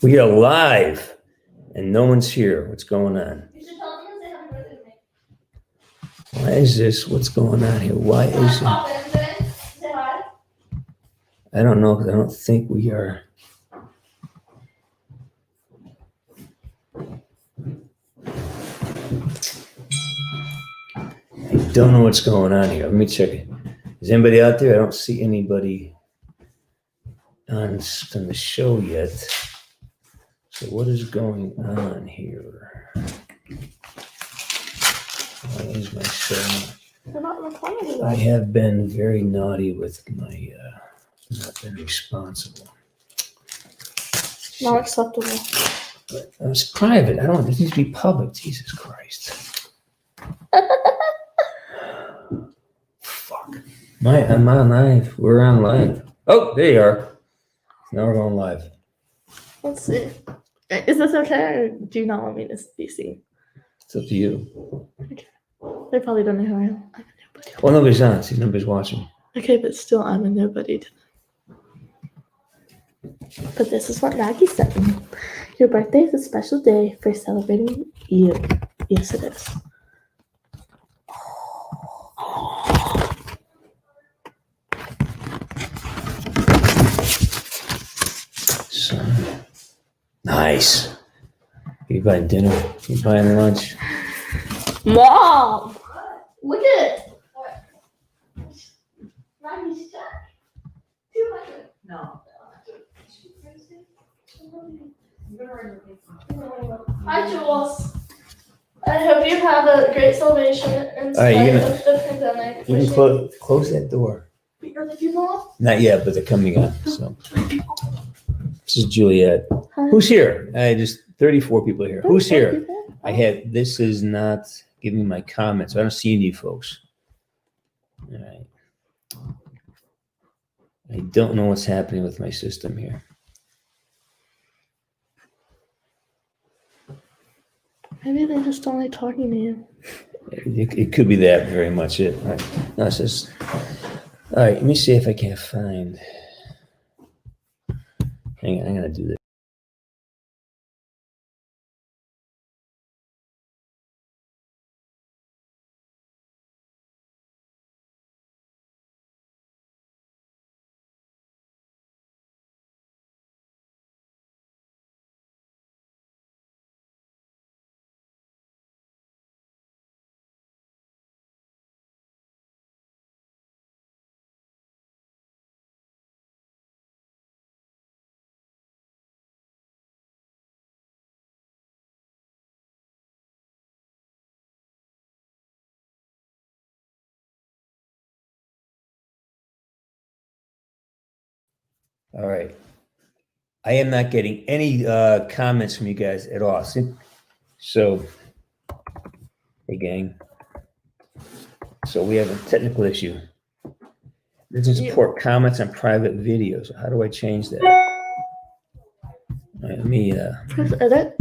We are live, and no one's here. What's going on? You should tell them to say happy birthday to me. Why is this? What's going on here? Why is it? Pop in today. Say hi. I don't know, because I don't think we are. I don't know what's going on here. Let me check it. Is anybody out there? I don't see anybody on the show yet. So what is going on here? Why is my show? They're not recording I today. have been very naughty with my, not been responsible. Not acceptable. But it's private. I don't, it needs to be public. Jesus Christ. Fuck. I'm on live. We're on live. Oh, there you are. Now we're going live. Let's see. Is this okay, or do you not want me to be seen? It's up to you. They probably don't know who I am. I'm a nobody. Well, nobody's on. See, nobody's watching. Okay, but still, I'm a nobody. But this is what Maggie sent me. Your birthday is a special day for celebrating you. Yes, it is. So, nice. You buying dinner? You buying lunch? Mom! Look at it! What? Maggie's check. 200. No. Hi, Jules. I hope you have a great celebration in All right, spite you're of the pandemic. You can close that door. Are the people off? Not yet, but they're coming up. So, this is Juliet. Hi. Who's here? Just 34 people here. Who's here? People? This is not giving my comments. I don't see any folks. All right. I don't know what's happening with my system here. Maybe they just don't like talking to you. It could be that very much it. All right. No, it's just, all right, let me see if I can find. Hang on, I'm going to do this. All right. I am not getting any comments from you guys at all. So, hey, gang. So we have a technical issue. It doesn't support comments on private videos. How do I change that? All right, let me. Press edit.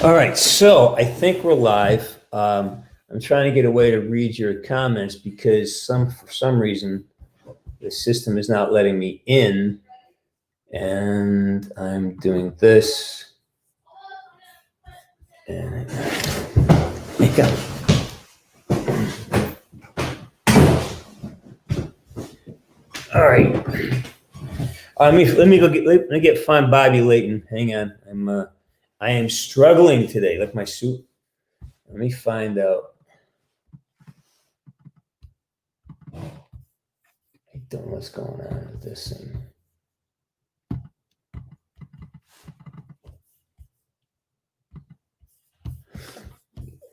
All right, so I think we're live. I'm trying to get a way to read your comments because for some reason the system is not letting me in, and I'm doing this. And make up. All right. Let me get find Bobby Layton. Hang on. I am struggling today. Look, my suit. Let me find out. I don't know what's going on with this thing. All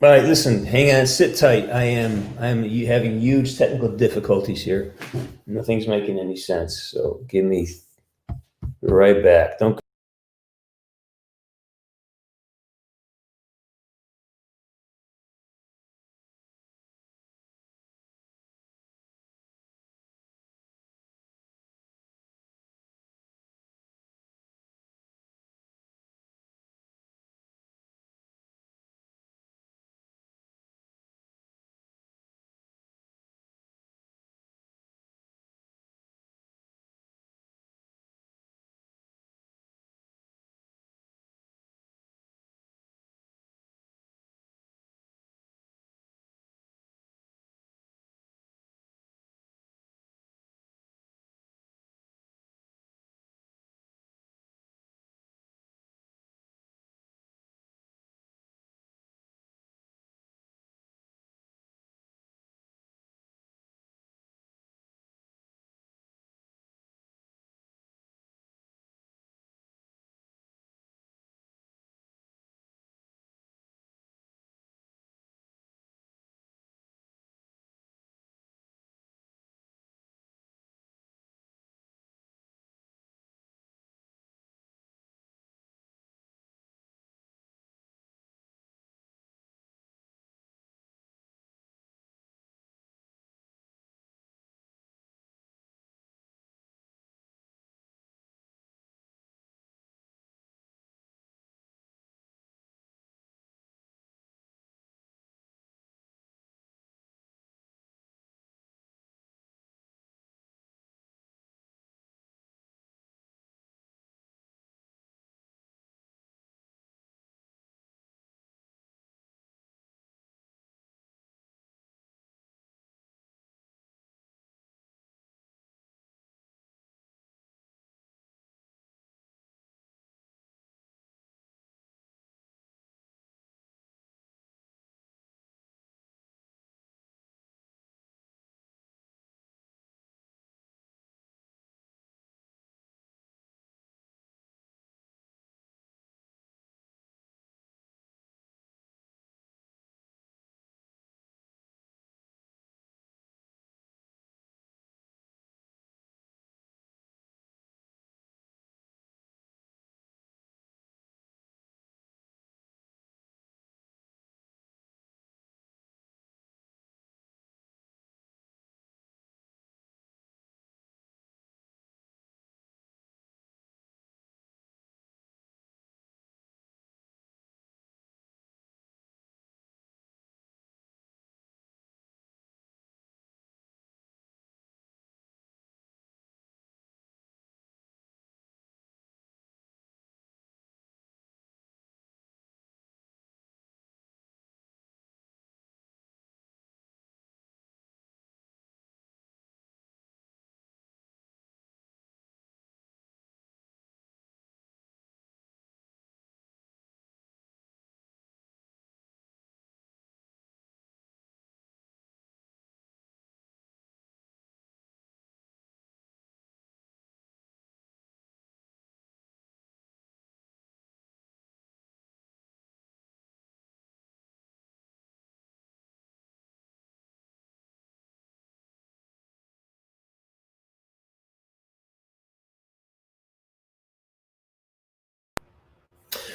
right, listen, hang on, sit tight. I'm having huge technical difficulties here. Nothing's making any sense. So give me right back. Don't.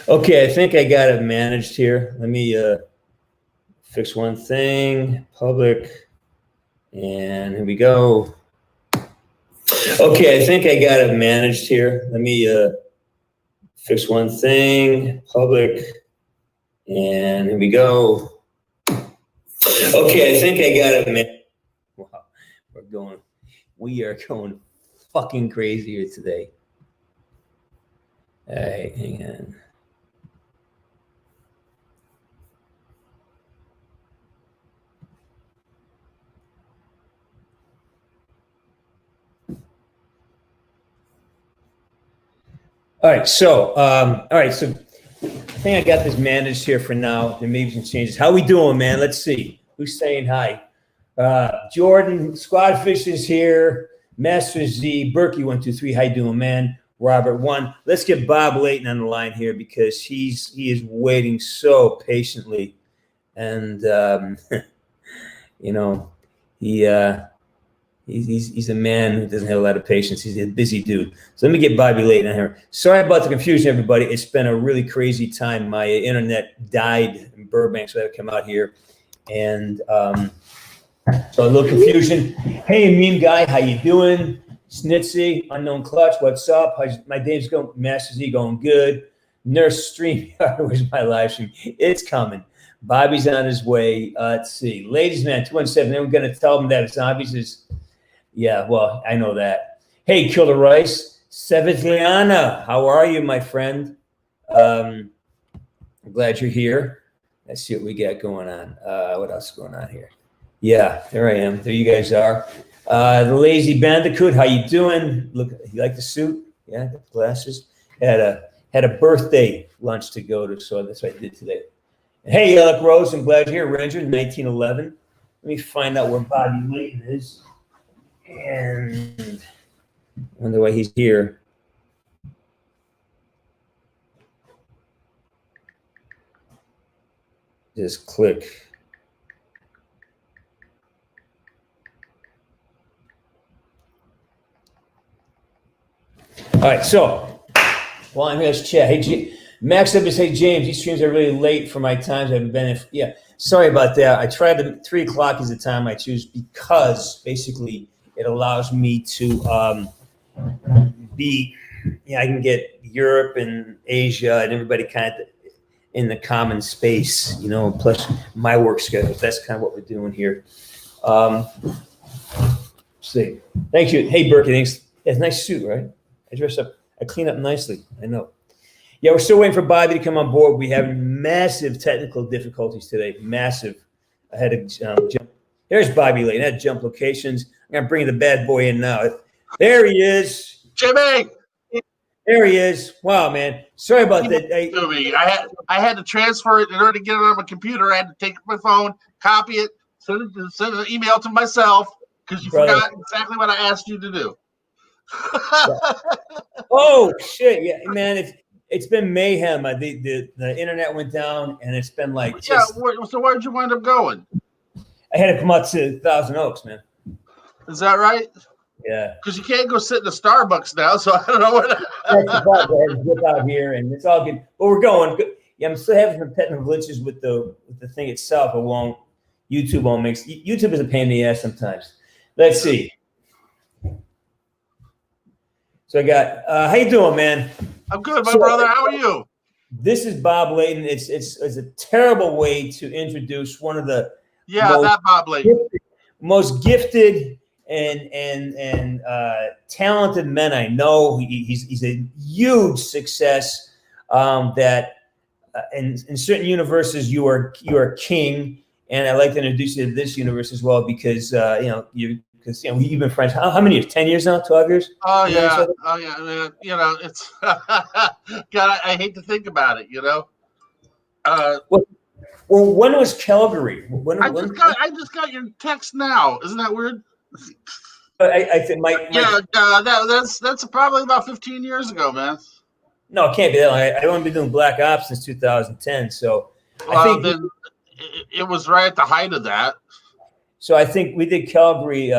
Okay, I think I got it managed here. Let me fix one thing. Public, and here we go. Okay, I think I got it managed here. Let me fix one thing. Public, And here we go. Okay, I think I got it, man. Wow, we are going fucking crazy here today. All right, hang on. All right, so I think I got this managed here for now. There may be some changes. How we doing, man? Let's see. Who's saying hi? Jordan, Squadfish is here. Master Z, Berkey 123. How you doing, man? Robert 1. Let's get Bob Layton on the line here because he is waiting so patiently, and you know he's a man who doesn't have a lot of patience. He's a busy dude. So let me get Bobby Layton on here. Sorry about the confusion, everybody. It's been a really crazy time. My internet died in Burbank, so I had to come out here. And so a little confusion. Hey, meme guy, how you doing? Snitsy, Unknown Clutch, what's up? My day's going, Master Z going good. Nurse StreamYard, where's my live stream? It's coming. Bobby's on his way. Let's see. Ladies Man 217, then we're going to tell them that it's obvious. Yeah, well, I know that. Hey, Killer Rice, Sevitliana, how are you, my friend? I'm glad you're here. Let's see what we got going on. What else is going on here? Yeah, there I am. There you guys are. The Lazy Bandicoot, how you doing? Look, you like the suit? Yeah, the glasses. Had a birthday lunch to go to, so that's what I did today. Hey, Alec Rose, I'm glad you're here. Ranger 1911. Let me find out where Bobby Layton is. And I wonder why he's here. Just click. All right, so while I'm here, let's chat. Hey, Max up to say, James, these streams are really late for my times. I haven't been in. Yeah, sorry about that. I tried to 3 o'clock is the time I choose because basically it allows me to I can get Europe and Asia and everybody kind of in the common space, plus my work schedule. That's kind of what we're doing here. See. Thank you. Hey, Berkey, thanks. Yeah, it's a nice suit, right? I dress up. I clean up nicely. I know. Yeah, we're still waiting for Bobby to come on board. We have massive technical difficulties today. Massive. I had to jump. There's Bobby Layton at Jump Locations. I'm going to bring the bad boy in now. There he is. Jimmy! There he is. Wow, man. Sorry about that. I had to transfer it in order to get it on my computer. I had to take my phone, copy it, send an email to myself because you forgot exactly what I asked you to do. Oh, shit. Yeah, man. It's been mayhem. The internet went down, and it's been like so where'd you wind up going? I had to come out to Thousand Oaks, man. Is that right? Yeah. Because you can't go sit in a Starbucks now, so I don't know what. That's the part. I had to whip out here, and it's all good. But we're going. Yeah, I'm still having some technical glitches with the thing itself. YouTube won't mix. YouTube is a pain in the ass sometimes. Let's see. So I got. How you doing, man? I'm good, my brother. How are you? This is Bob Layton. It's a terrible way to introduce one of the Bob Layton, most gifted and talented men I know. He's a huge success. That in certain universes you are king, and I'd like to introduce you to this universe as well because you've been friends. How many years? 10 years now? 12 years? Oh yeah. Man. It's God. I hate to think about it. Well, when was Calgary? I just got your text now. Isn't that weird? I think that's probably about 15 years ago, man. No, it can't be that long. I've only been doing Black Ops since 2010, so I think then it was right at the height of that. So I think we did Calgary.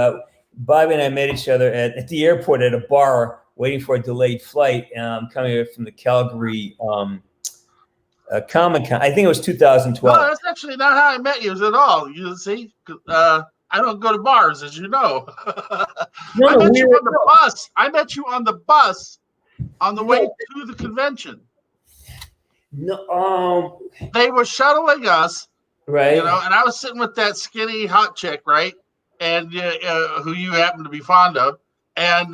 Bobby and I met each other at the airport at a bar, waiting for a delayed flight. Coming from the Calgary Comic-Con. I think it was 2012. No, that's actually not how I met you at all. You see, I don't go to bars, as you know. I met you on the bus. I met you on the bus on the way to the convention. No, They were shuttling us, right. you know, and I was sitting with that skinny hot chick, right, and who you happen to be fond of, and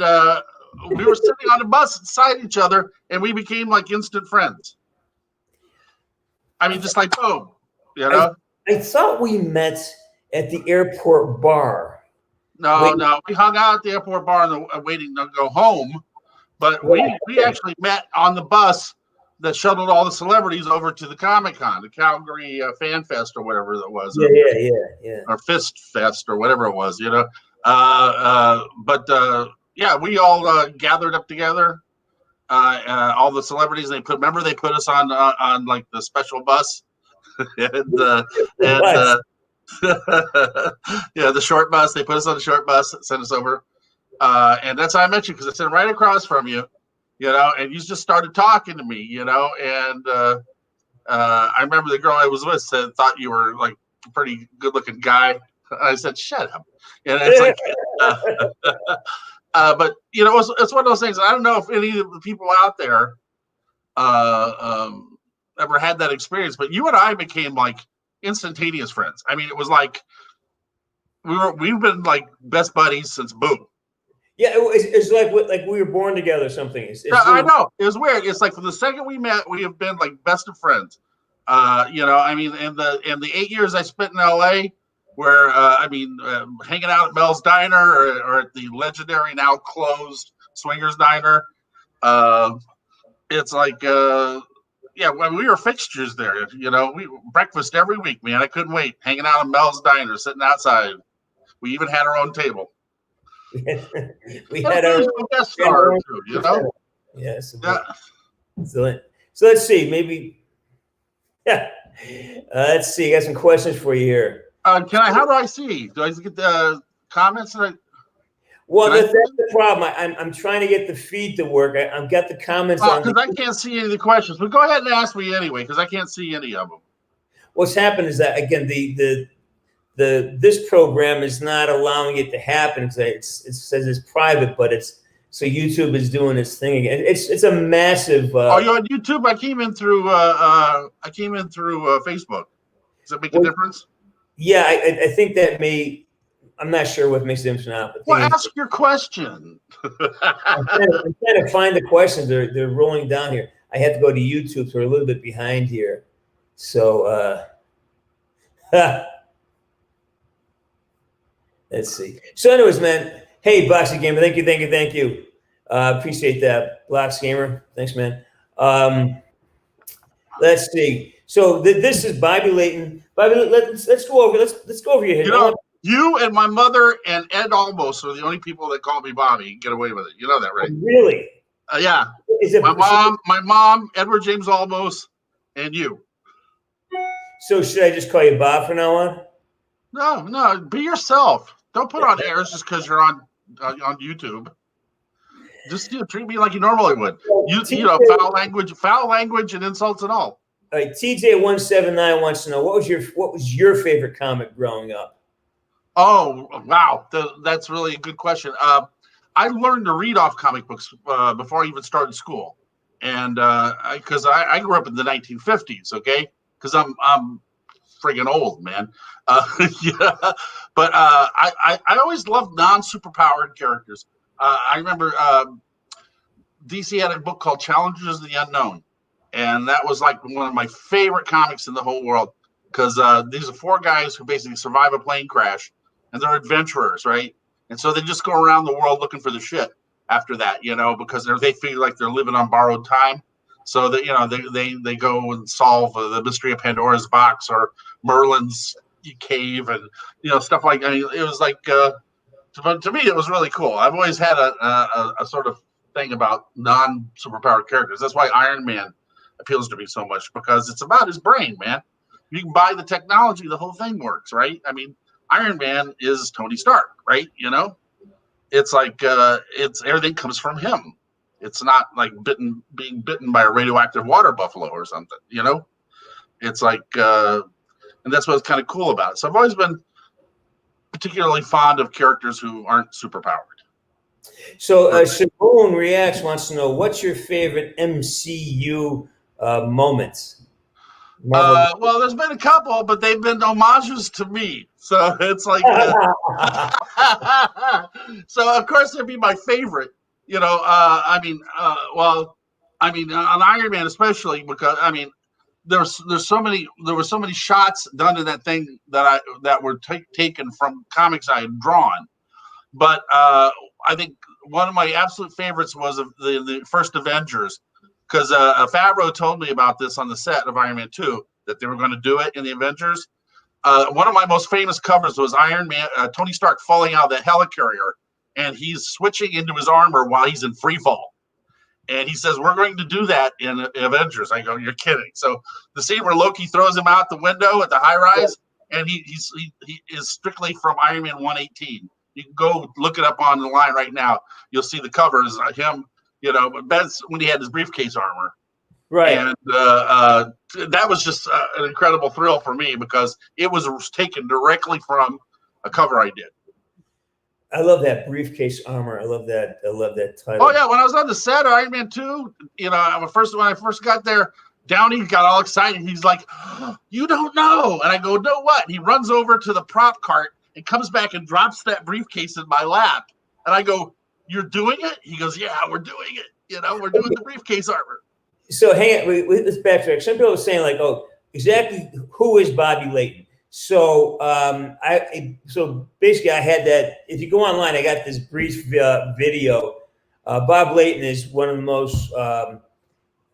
we were sitting on the bus beside each other, and we became like instant friends. I mean, just like boom, you know. I thought we met at the airport bar. No, we hung out at the airport bar waiting to go home, but we actually met on the bus that shuttled all the celebrities over to the Comic-Con, the Calgary Fan Fest or whatever that was. Yeah. Or Fist Fest or whatever it was, you know. Yeah, we all gathered up together. All the celebrities they put us on like the special bus and yeah, the short bus. They put us on the short bus, sent us over, and that's how I met you because I sat right across from you, you know, and you just started talking to me, you know, and I remember the girl I was with thought you were like a pretty good-looking guy. I said, "Shut up," and it's like, but you know, it's one of those things. I don't know if any of the people out there ever had that experience, but you and I became like instantaneous friends. I mean, it was like we've been like best buddies since boom. Yeah, it's like we were born together or something. I know. It was weird. It's like from the second we met, we have been like best of friends. You know, I mean, in the 8 years I spent in LA, where hanging out at Mel's Diner or at the legendary now closed Swingers Diner, it's like yeah, when we were fixtures there, you know, we breakfast every week, man. I couldn't wait. Hanging out at Mel's Diner, sitting outside. We even had our own table. we had our guest star too, you know. Yes. Yeah. So let's see. Maybe. Yeah. Let's see. I got some questions for you here. How do I see? Do I get the comments? Well, that's the problem. I'm trying to get the feed to work. I've got the comments on because I can't see any of the questions. But go ahead and ask me anyway, because I can't see any of them. What's happened is that again, this program is not allowing it to happen because it says it's private, but so YouTube is doing its thing again. It's a massive. Oh, you're on YouTube. I came in through Facebook. Does that make a difference? Yeah, I think that may. I'm not sure what makes a difference now. Well, ask your question. I'm trying to find the questions. They're rolling down here. I have to go to YouTube, so we're a little bit behind here. So let's see. So, anyways, man. Hey, Boxy Gamer, thank you. Appreciate that, Blocks Gamer. Thanks, man. Let's see. So this is Bobby Layton. Bobby, let's go over. Let's go over your head. You know, you and my mother and Ed Almos are the only people that call me Bobby and get away with it. You know that, right? Really? Yeah. My mom, Edward James Almos, and you. So should I just call you Bob from now on? No. Be yourself. Don't put on airs just because you're on YouTube. Just treat me like you normally would. You know, foul language, and insults and all. All right, TJ179 wants to know what was your favorite comic growing up? Oh wow, that's really a good question. I learned to read off comic books before I even started school, and because I grew up in the 1950s. Okay, because I'm friggin' old, man. Yeah, but I always loved non-superpowered characters. I remember DC had a book called Challengers of the Unknown, and that was like one of my favorite comics in the whole world because these are 4 guys who basically survive a plane crash, and they're adventurers, right? And so they just go around the world looking for the shit after that, you know, because they feel like they're living on borrowed time. So that, you know, they go and solve the mystery of Pandora's box or Merlin's cave and, you know, stuff like, I mean, it was like, to me, it was really cool. I've always had a sort of thing about non-superpowered characters. That's why Iron Man appeals to me so much, because it's about his brain, man. You can buy the technology, the whole thing works, right? I mean, Iron Man is Tony Stark, right? You know, it's like it's everything comes from him. It's not like being bitten by a radioactive water buffalo or something, you know. It's like, and that's what's kind of cool about it. So I've always been particularly fond of characters who aren't superpowered. So Shaboon Reacts wants to know what's your favorite MCU moments? Marvel. Well, there's been a couple, but they've been homages to me. So it's like, so of course it'd be my favorite. On Iron Man especially because there were so many shots done in that thing that were taken from comics I had drawn. But I think one of my absolute favorites was the first Avengers, because Favreau told me about this on the set of Iron Man 2, that they were going to do it in the Avengers. One of my most famous covers was Iron Man, Tony Stark falling out of the helicarrier, and he's switching into his armor while he's in free fall. And he says, we're going to do that in Avengers. I go, you're kidding. So the scene where Loki throws him out the window at the high rise, and he is strictly from Iron Man 118. You can go look it up on the line right now. You'll see the covers, him, but that's when he had his briefcase armor. Right. And that was just an incredible thrill for me because it was taken directly from a cover I did. I love that briefcase armor. I love that title. Oh yeah, when I was on the set of Iron Man 2, when I first got there, Downey got all excited. He's like, oh, "You don't know," and I go, "No, what?" And he runs over to the prop cart and comes back and drops that briefcase in my lap, and I go, "You're doing it?" He goes, "Yeah, we're doing it. We're doing the briefcase armor." So hang on, let's backtrack. Some people are saying like, "Oh, exactly who is Bobby Layton?" So so basically I had that. If you go online, I got this brief video. Bob Layton is one of the most.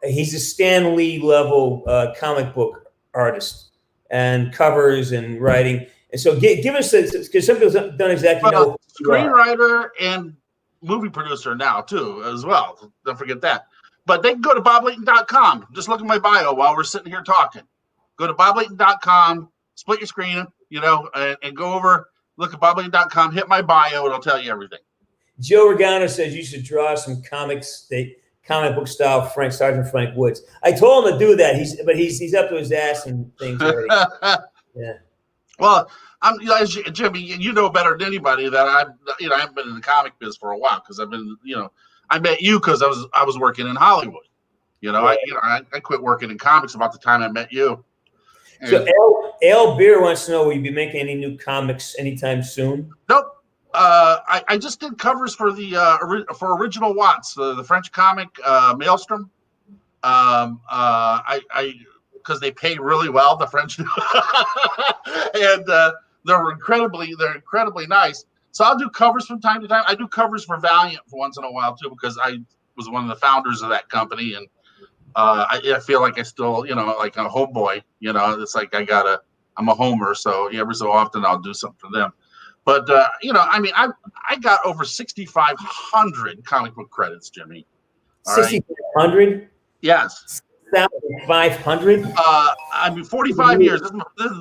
He's a Stan Lee level comic book artist and covers and writing. And so give us because some people don't exactly know. Screenwriter and movie producer now too as well. Don't forget that. But they can go to boblayton.com. Just look at my bio while we're sitting here talking. Go to boblayton.com. Split your screen, and go over, look at boblayton.com, hit my bio, and I'll tell you everything. Joe Regano says you should draw some comic book style Sergeant Frank Woods. I told him to do that. He's up to his ass and things already. Yeah. Well, Jimmy, you know better than anybody that I haven't been in the comic biz for a while because I've been, I met you because I was working in Hollywood. Right. I quit working in comics about the time I met you. So Al Beer wants to know, will you be making any new comics anytime soon? Nope. I just did covers for the for Original Watts, the French comic Maelstrom. Because they pay really well, the French do, and they're incredibly nice. So I'll do covers from time to time. I do covers for Valiant for once in a while too, because I was one of the founders of that company, and I feel like I still, like a homeboy. It's like I'm a homer, so every so often I'll do something for them. But I got over 6,500 comic book credits, Jimmy. 6,500? Yes. 500? 45 years.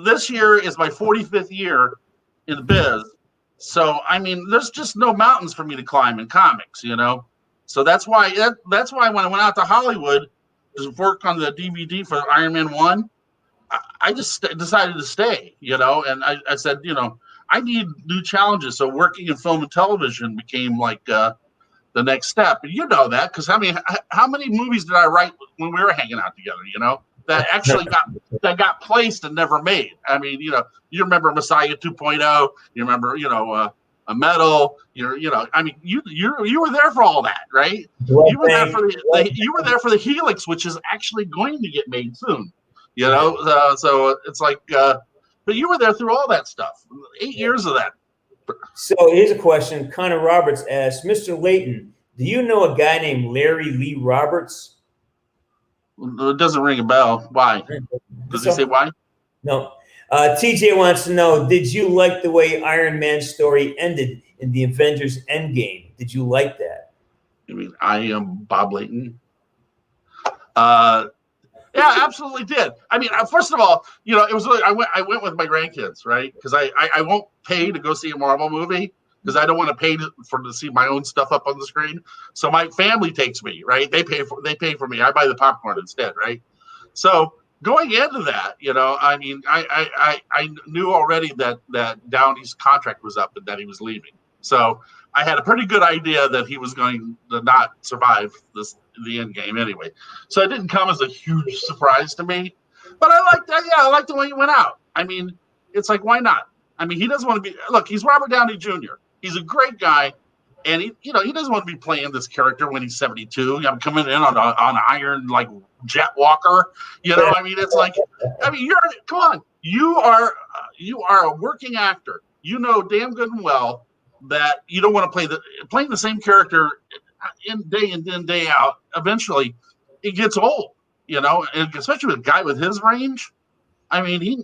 This year is my 45th year in the biz. So there's just no mountains for me to climb in comics, So that's why when I went out to Hollywood to work on the DVD for Iron Man 1, I just decided to stay, and I said, I need new challenges. So working in film and television became like the next step. And you know that because how many movies did I write when we were hanging out together, that actually got placed and never made? You remember Messiah 2.0, you remember, a Metal, you were there for all that, right? You were there for the Helix, which is actually going to get made soon, so it's like, but you were there through all that stuff, 8 years of that. So here's a question. Connor Roberts asks, Mr. Layton, do you know a guy named Larry Lee Roberts? It doesn't ring a bell. Why? Does he say why? No. TJ wants to know, did you like the way Iron Man's story ended in the Avengers Endgame? Did you like that? I mean, I am Bob Layton. Yeah, absolutely did. First of all, it was really, I went with my grandkids, right? Because I won't pay to go see a Marvel movie because I don't want to pay to see my own stuff up on the screen. So my family takes me, right? They pay for me. I buy the popcorn instead, right? So going into that, I knew already that Downey's contract was up and that he was leaving. So I had a pretty good idea that he was going to not survive the end game anyway. So it didn't come as a huge surprise to me. But I liked that. Yeah, I liked the way he went out. I mean, it's like, why not? I mean, he doesn't want to be. Look, he's Robert Downey Jr. He's a great guy, and he doesn't want to be playing this character when he's 72. I'm coming in on an iron like jet walker. I mean, it's like, I mean, come on. You are a working actor. You know damn good and well that you don't want to playing the same character in day out. Eventually, it gets old. And especially with a guy with his range. I mean,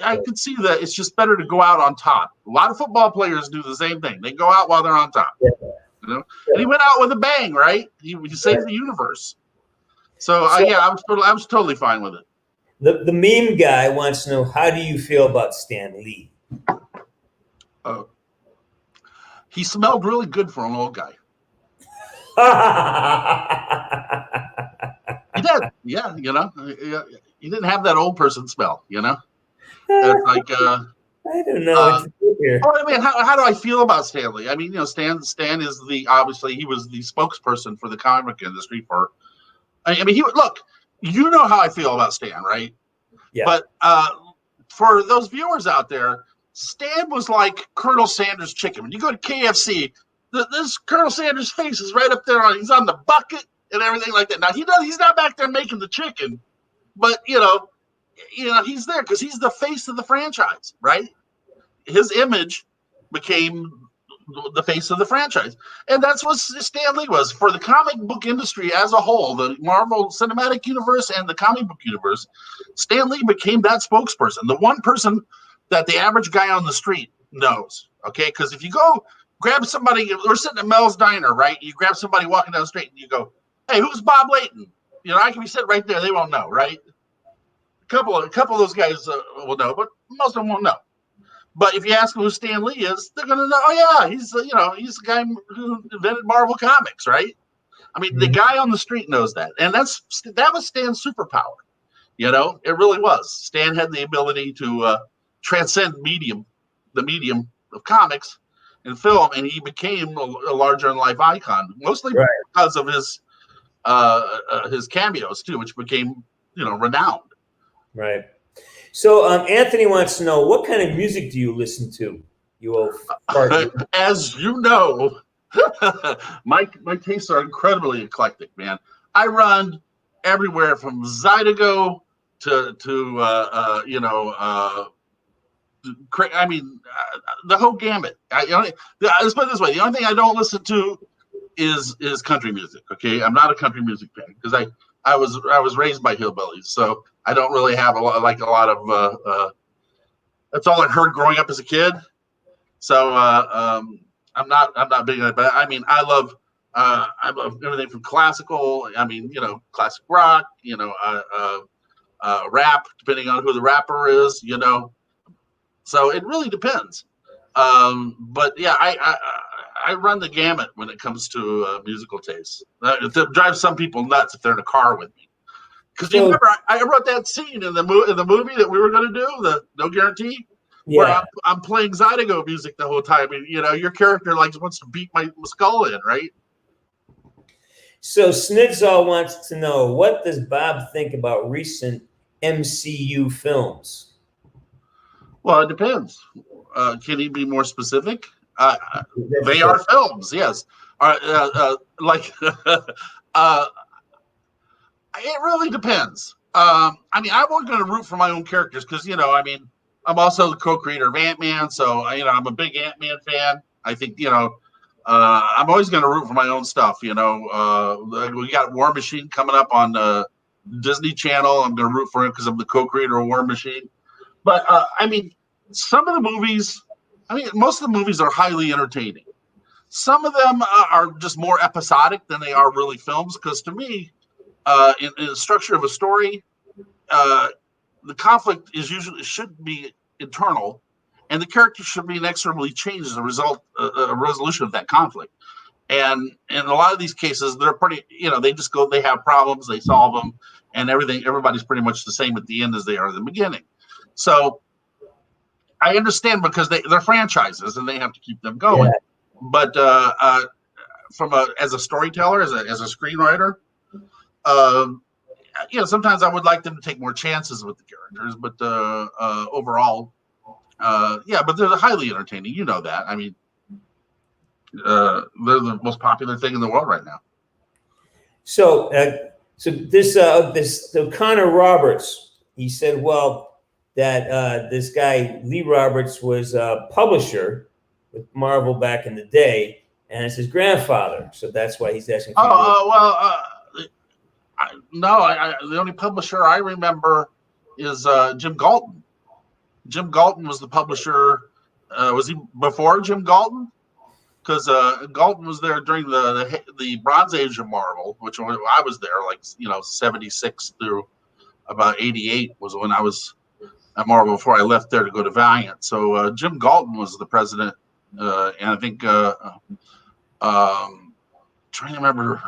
I could see that it's just better to go out on top. A lot of football players do the same thing. They go out while they're on top. And he went out with a bang, right? He saved the universe. So yeah, I was totally fine with it. The meme guy wants to know, how do you feel about Stan Lee? He smelled really good for an old guy. He did, yeah. He didn't have that old person smell. It's like I don't know. I mean, how do I feel about Stan Lee? I mean, Stan is obviously he was the spokesperson for the comic industry for. I mean, look. You know how I feel about Stan, right? Yeah. But for those viewers out there, Stan was like Colonel Sanders' chicken. When you go to KFC, this Colonel Sanders' face is right up there. He's on the bucket and everything like that. Now he's not back there making the chicken, but he's there because he's the face of the franchise, right? His image became the face of the franchise, and that's what Stan Lee was for the comic book industry as a whole, the Marvel Cinematic Universe and the comic book universe. Stan Lee became that spokesperson, the one person that the average guy on the street knows. Okay, because if you go grab somebody, we're sitting at Mel's Diner, right? You grab somebody walking down the street, and you go, "Hey, who's Bob Layton?" I can be sitting right there. They won't know, right? A couple of those guys will know, but most of them won't know. But if you ask them who Stan Lee is, they're going to know, oh, yeah, he's the guy who invented Marvel Comics, right? I mean, the guy on the street knows that. And that was Stan's superpower. It really was. Stan had the ability to transcend the medium of comics and film, and he became a larger-than-life icon, mostly because of his cameos, too, which became, renowned. Right. So Anthony wants to know, what kind of music do you listen to? You old fart. As you know, my tastes are incredibly eclectic, man. I run everywhere from Zydeco to the whole gamut. Let's put it this way: the only thing I don't listen to is country music. Okay, I'm not a country music fan because I was raised by hillbillies, so I don't really have a lot of. That's all I heard growing up as a kid. So I'm not big on it, but I mean I love everything from classical. I mean classic rock. Rap, depending on who the rapper is. So it really depends. But yeah, I run the gamut when it comes to musical tastes. It drives some people nuts if they're in a car with me. Because you remember, I wrote that scene in the movie that we were going to do, the No Guarantee, where I'm playing Zydeco music the whole time. And, your character wants to beat my skull in, right? So Snitzel wants to know, what does Bob think about recent MCU films? Well, it depends. Can he be more specific? They are films, yes. It really depends. I mean, I'm always going to root for my own characters because, I'm also the co-creator of Ant-Man, so, I'm a big Ant-Man fan. I think, I'm always going to root for my own stuff, we got War Machine coming up on Disney Channel. I'm going to root for him because I'm the co-creator of War Machine. But, some of the movies, most of the movies are highly entertaining. Some of them are just more episodic than they are really films because, to me, in the structure of a story, the conflict should be internal, and the character should be inexorably changed as a result, a resolution of that conflict. And in a lot of these cases, they're pretty, they have problems, they solve them, and everybody's pretty much the same at the end as they are at the beginning. So I understand because they're franchises and they have to keep them going. but as a storyteller, as a screenwriter, sometimes I would like them to take more chances with the characters, but overall, but they're highly entertaining. You know that. I mean, they're the most popular thing in the world right now. So Connor Roberts, he said, well, that this guy Lee Roberts was a publisher with Marvel back in the day, and it's his grandfather. So that's why he's asking. The only publisher I remember is Jim Galton. Jim Galton was the publisher. Was he before Jim Galton? Because Galton was there during the Bronze Age of Marvel, which I was there, 76 through about 88 was when I was at Marvel before I left there to go to Valiant. So Jim Galton was the president, and I think trying to remember.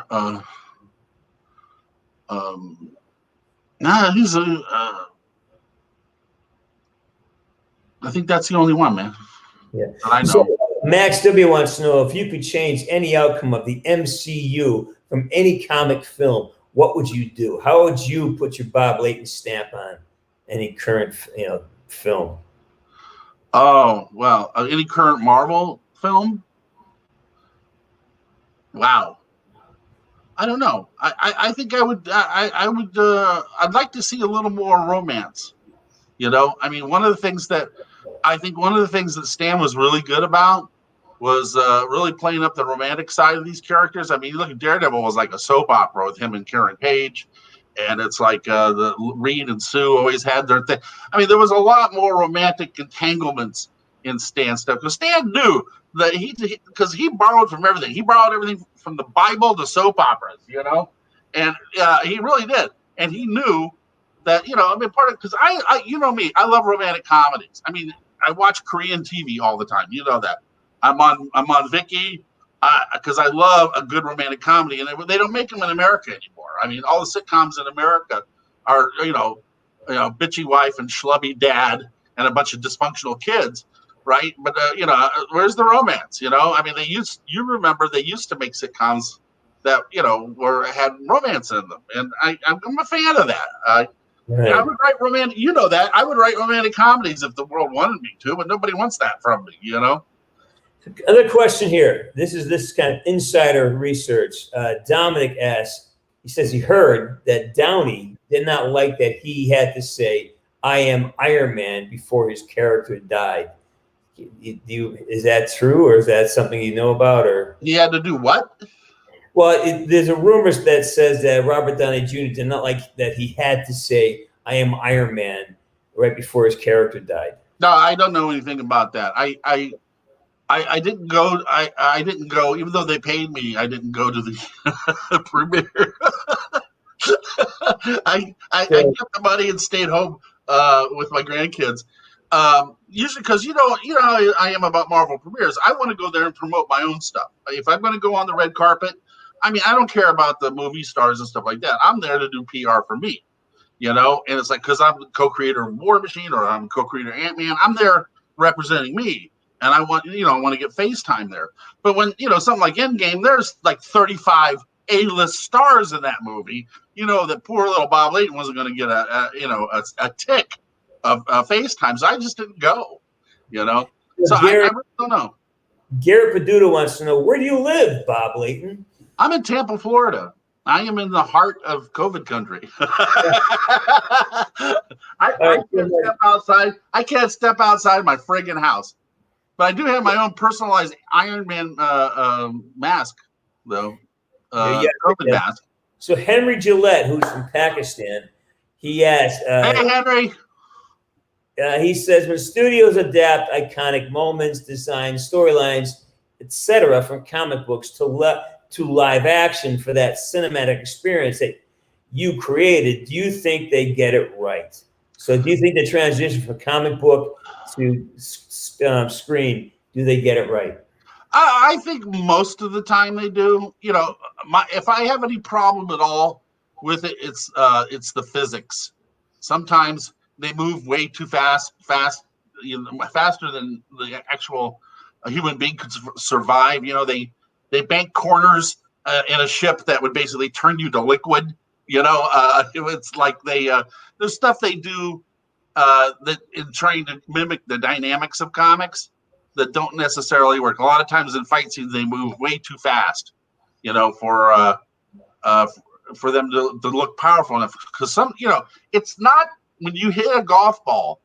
He's I think that's the only one, man. Yeah, that I know. So, Max W wants to know if you could change any outcome of the MCU from any comic film, what would you do? How would you put your Bob Layton stamp on any current, film? Oh, well, any current Marvel film? Wow. I don't know. I think I would. I'd like to see a little more romance. I mean, one of the things that Stan was really good about was really playing up the romantic side of these characters. I mean, you look at Daredevil was like a soap opera with him and Karen Page, and it's like the Reed and Sue always had their thing. I mean, there was a lot more romantic entanglements in Stan's stuff because Stan knew that because he borrowed from everything. He borrowed everything from the Bible to soap operas, and he really did. And he knew that, part of because I me, I love romantic comedies. I mean, I watch Korean TV all the time. You know that. I'm on Viki because I love a good romantic comedy, and they don't make them in America anymore. I mean, all the sitcoms in America are bitchy wife and schlubby dad and a bunch of dysfunctional kids, right? But where's the romance? I mean, you remember they used to make sitcoms that had romance in them, and I'm a fan of that. Right. I would write romantic. That I would write romantic comedies if the world wanted me to, but nobody wants that from me. Another question here. This is kind of insider research. Dominic asks, he says he heard that Downey did not like that he had to say, "I am Iron Man" before his character died. Is that true, or is that something you know about? Or he had to do what? Well, there's a rumor that says that Robert Downey Jr. did not like that he had to say, "I am Iron Man" right before his character died. No, I don't know anything about that. I didn't go. I didn't go, even though they paid me. I didn't go to the premiere. I kept the money and stayed home with my grandkids. Usually, because you know how I am about Marvel premieres. I want to go there and promote my own stuff. If I'm going to go on the red carpet, I mean, I don't care about the movie stars and stuff like that. I'm there to do PR for me, and it's like because I'm the co-creator of War Machine or I'm co-creator of Ant-Man. I'm there representing me. And I want to get FaceTime there. But when, something like Endgame, there's like 35 A-list stars in that movie. That poor little Bob Layton wasn't going to get a tick of FaceTime. So I just didn't go, So Garrett, I really don't know. Garrett Paduta wants to know, where do you live, Bob Layton? I'm in Tampa, Florida. I am in the heart of COVID country. I can't step outside. I can't step outside my friggin' house. But I do have my own personalized Iron Man mask, though. COVID mask. So Henry Gillette, who's from Pakistan, he asked. Hey, Henry. He says, when studios adapt iconic moments, designs, storylines, etc., from comic books to live action for that cinematic experience that you created, do you think they get it right? So do you think the transition from comic book to screen, do they get it right? I think most of the time they do. If I have any problem at all with it, it's the physics. Sometimes they move way too fast, faster than the actual a human being could survive. You know, they bank corners in a ship that would basically turn you to liquid. You know, it's like there's stuff they do that in trying to mimic the dynamics of comics that don't necessarily work. A lot of times in fight scenes, they move way too fast, you know, for them to look powerful enough. Because it's not when you hit a golf ball,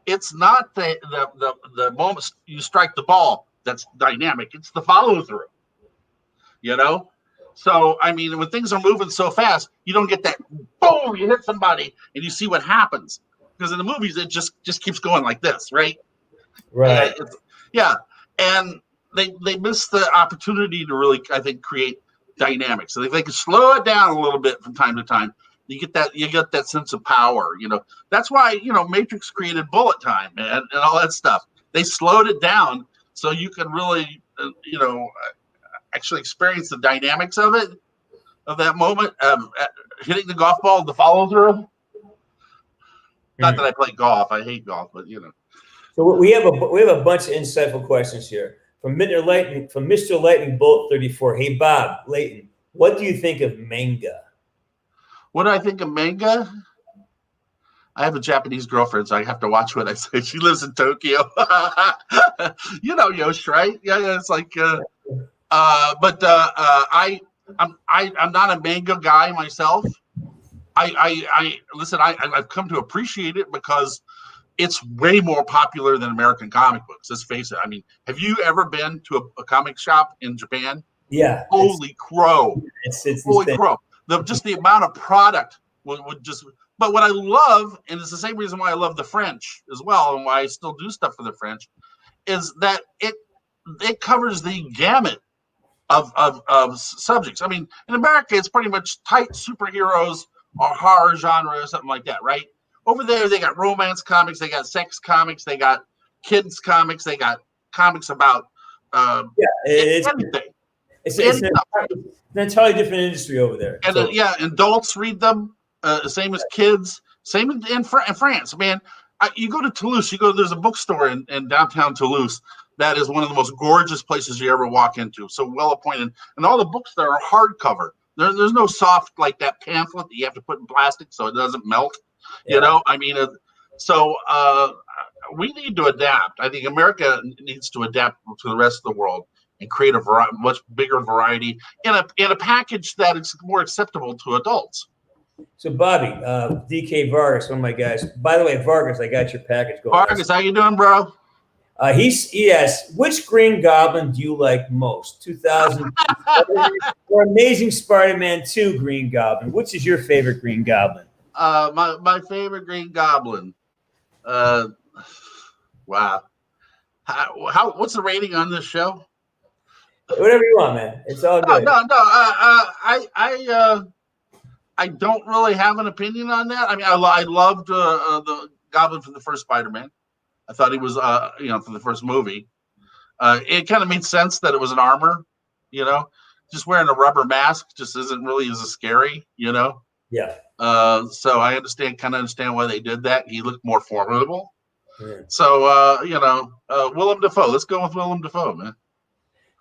it's not the moment you strike the ball that's dynamic. It's the follow through, you know. So I mean, when things are moving so fast, you don't get that boom. You hit somebody and you see what happens. Because in the movies, it just keeps going like this, right? Right. Yeah, and they miss the opportunity to really, I think, create dynamics. So if they can slow it down a little bit from time to time, you get that sense of power. You know, that's why Matrix created bullet time and all that stuff. They slowed it down so you can really actually experience the dynamics of that moment, hitting the golf ball, the follow through. Not that I play golf. I hate golf, but So we have a bunch of insightful questions here from Mr. Lightning Bolt 34. Hey Bob, Layton, what do you think of manga? What do I think of manga? I have a Japanese girlfriend, so I have to watch what I say. She lives in Tokyo. You know Yosh, right? Yeah. It's like, I'm not a manga guy myself. I've come to appreciate it because it's way more popular than American comic books. Let's face it. I mean, have you ever been to a comic shop in Japan? Yeah. Holy crow! It's Holy insane. crow! The amount of product would just. But what I love, and it's the same reason why I love the French as well, and why I still do stuff for the French, is that it covers the gamut of subjects. I mean, in America, it's pretty much tight superheroes or horror genre or something like that, right? Over there, they got romance comics, they got sex comics, they got kids comics, they got comics about anything. It's an entirely different industry over there. And adults read them, same as kids, same in France. Man, you go to Toulouse, there's a bookstore in downtown Toulouse that is one of the most gorgeous places you ever walk into. So well appointed, and all the books there are hardcover. There's no soft like that pamphlet that you have to put in plastic so it doesn't melt. Yeah. You know, I mean, we need to adapt. I think America needs to adapt to the rest of the world and create a much bigger variety in a package that is more acceptable to adults. So, Bobby, DK Vargas, one of my guys. By the way, Vargas, I got your package going. Vargas, how you doing, bro? He asked, which Green Goblin do you like most? 2000 or Amazing Spider-Man 2 Green Goblin? Which is your favorite Green Goblin? My favorite Green Goblin. Wow. What's the rating on this show? Whatever you want, man. It's all good. No. I don't really have an opinion on that. I mean, I loved the Goblin from the first Spider-Man. I thought he was, from the first movie. It kind of made sense that it was an armor, just wearing a rubber mask just isn't really as scary, Yeah. So I understand why they did that. He looked more formidable. Yeah. So, Willem Dafoe. Let's go with Willem Dafoe, man.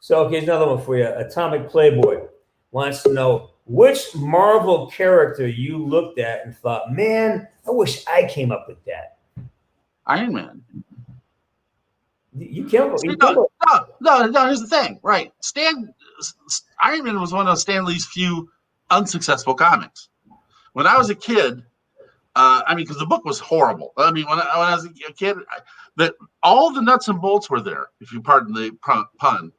So, okay, here's another one for you. Atomic Playboy wants to know which Marvel character you looked at and thought, man, I wish I came up with that. Iron Man. You killed him. No. Here's the thing, right? Iron Man was one of Stan Lee's few unsuccessful comics. When I was a kid, because the book was horrible. I mean, when I was a kid, all the nuts and bolts were there, if you pardon the pun,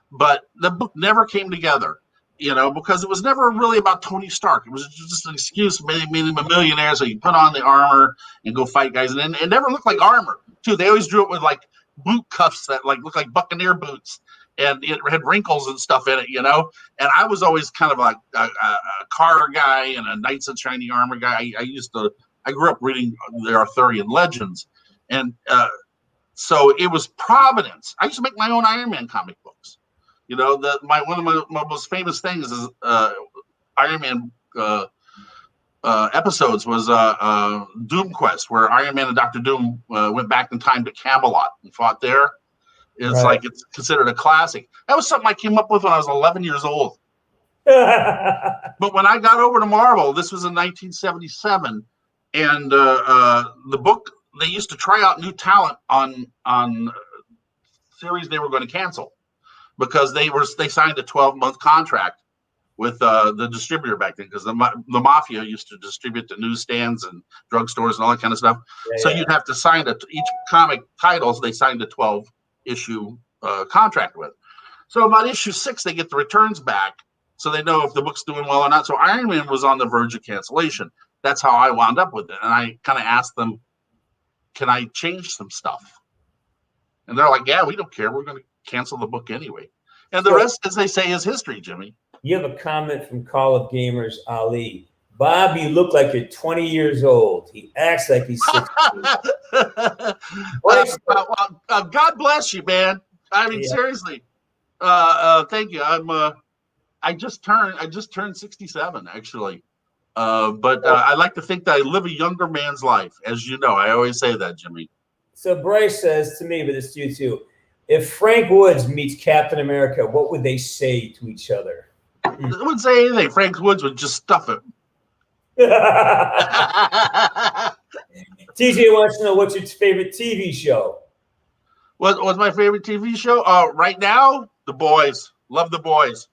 but the book never came together. Because it was never really about Tony Stark. It was just an excuse, made him a millionaire, so you put on the armor and go fight guys. And it never looked like armor, too. They always drew it with like boot cuffs that looked like Buccaneer boots, and it had wrinkles and stuff in it, And I was always kind of like a car guy and a Knights of Shiny Armor guy. I grew up reading the Arthurian legends, and so it was Providence. I used to make my own Iron Man comic books. One of my most famous things is Iron Man episodes was Doom Quest, where Iron Man and Dr. Doom went back in time to Camelot and fought there. It's like it's considered a classic. That was something I came up with when I was 11 years old. But when I got over to Marvel, this was in 1977, and the book, they used to try out new talent on series they were going to cancel because they signed a 12-month contract with the distributor back then, because the mafia used to distribute to newsstands and drugstores and all that kind of stuff. So you'd have to sign each comic titles they signed a 12-issue contract with. So about issue 6, they get the returns back, so they know if the book's doing well or not. So Iron Man was on the verge of cancellation. That's how I wound up with it. And I kind of asked them, can I change some stuff? And they're like, yeah, we don't care. We're going to cancel the book anyway. And the rest, as they say, is history, Jimmy. You have a comment from Call of Gamers Ali. Bob, you look like you're 20 years old. He acts like he's 60. God bless you, man. I mean, seriously. Thank you. I just turned 67, actually. But I like to think that I live a younger man's life, as you know. I always say that, Jimmy. So Bryce says to me, but it's you too, if Frank Woods meets Captain America, what would they say to each other? They wouldn't say anything. Frank Woods would just stuff it. TJ wants to know, what's your favorite TV show? What's my favorite TV show? Right now, The Boys. Love The Boys.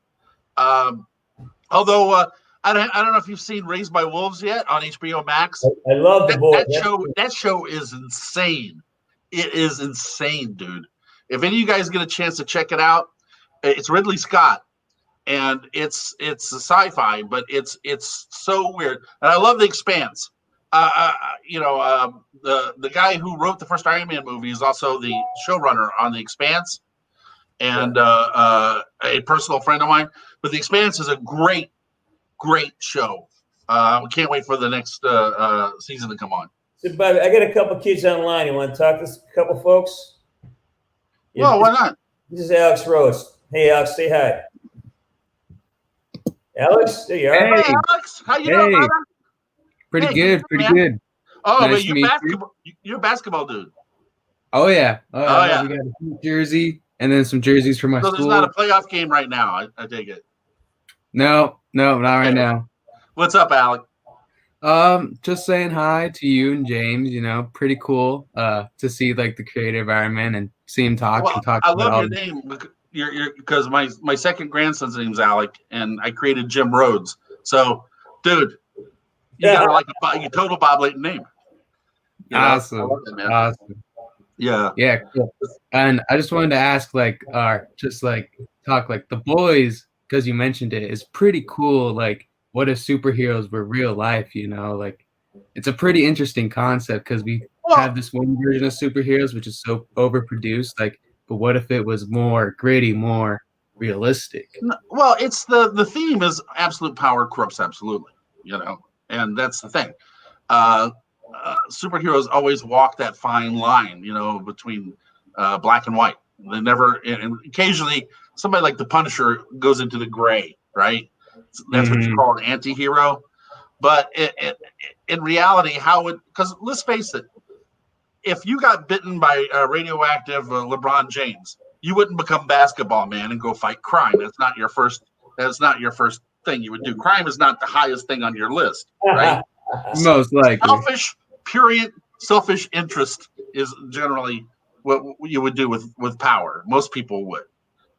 Although I don't know if you've seen Raised by Wolves yet on HBO Max. I love The Boys. That show is insane. It is insane, dude. If any of you guys get a chance to check it out, it's Ridley Scott, and it's a sci-fi, but it's so weird. And I love The Expanse. The guy who wrote the first Iron Man movie is also the showrunner on The Expanse, and a personal friend of mine. But The Expanse is a great show. We can't wait for the next season to come on. So, Bobby, I got a couple kids online. You want to talk to a couple folks? Well, why not? This is Alex Rose. Hey, Alex, say hi. Alex, there you are. Hey, Alex, how you doing, brother? Pretty good. Oh, Nice but you're a basketball dude. Oh yeah. Oh, yeah. We got a Heat jersey and then some jerseys for my So school. there's not a playoff game right now. I take it. No, not right now. What's up, Alex? Just saying hi to you and James. Pretty cool. To see like the creative Iron Man and see him talk and talk. I love your name. Because my second grandson's name's Alec, and I created Jim Rhodes. So, dude, you got like a total Bob Layton name. Awesome. Awesome. Yeah. Yeah. Cool. And I just wanted to ask, talk like The Boys, because you mentioned it, is pretty cool. Like, what if superheroes were real life? It's a pretty interesting concept because we have this one version of superheroes which is so overproduced. But what if it was more gritty, more realistic? Well, it's the theme is absolute power corrupts absolutely, and that's the thing. Superheroes always walk that fine line, between black and white. They never, and occasionally somebody like the Punisher goes into the gray, right? That's what you call an anti-hero. But in reality, because let's face it, if you got bitten by radioactive LeBron James, you wouldn't become basketball man and go fight crime. That's not your first thing you would do. Crime is not the highest thing on your list, right? Most likely. Selfish interest is generally what you would do with power. Most people would.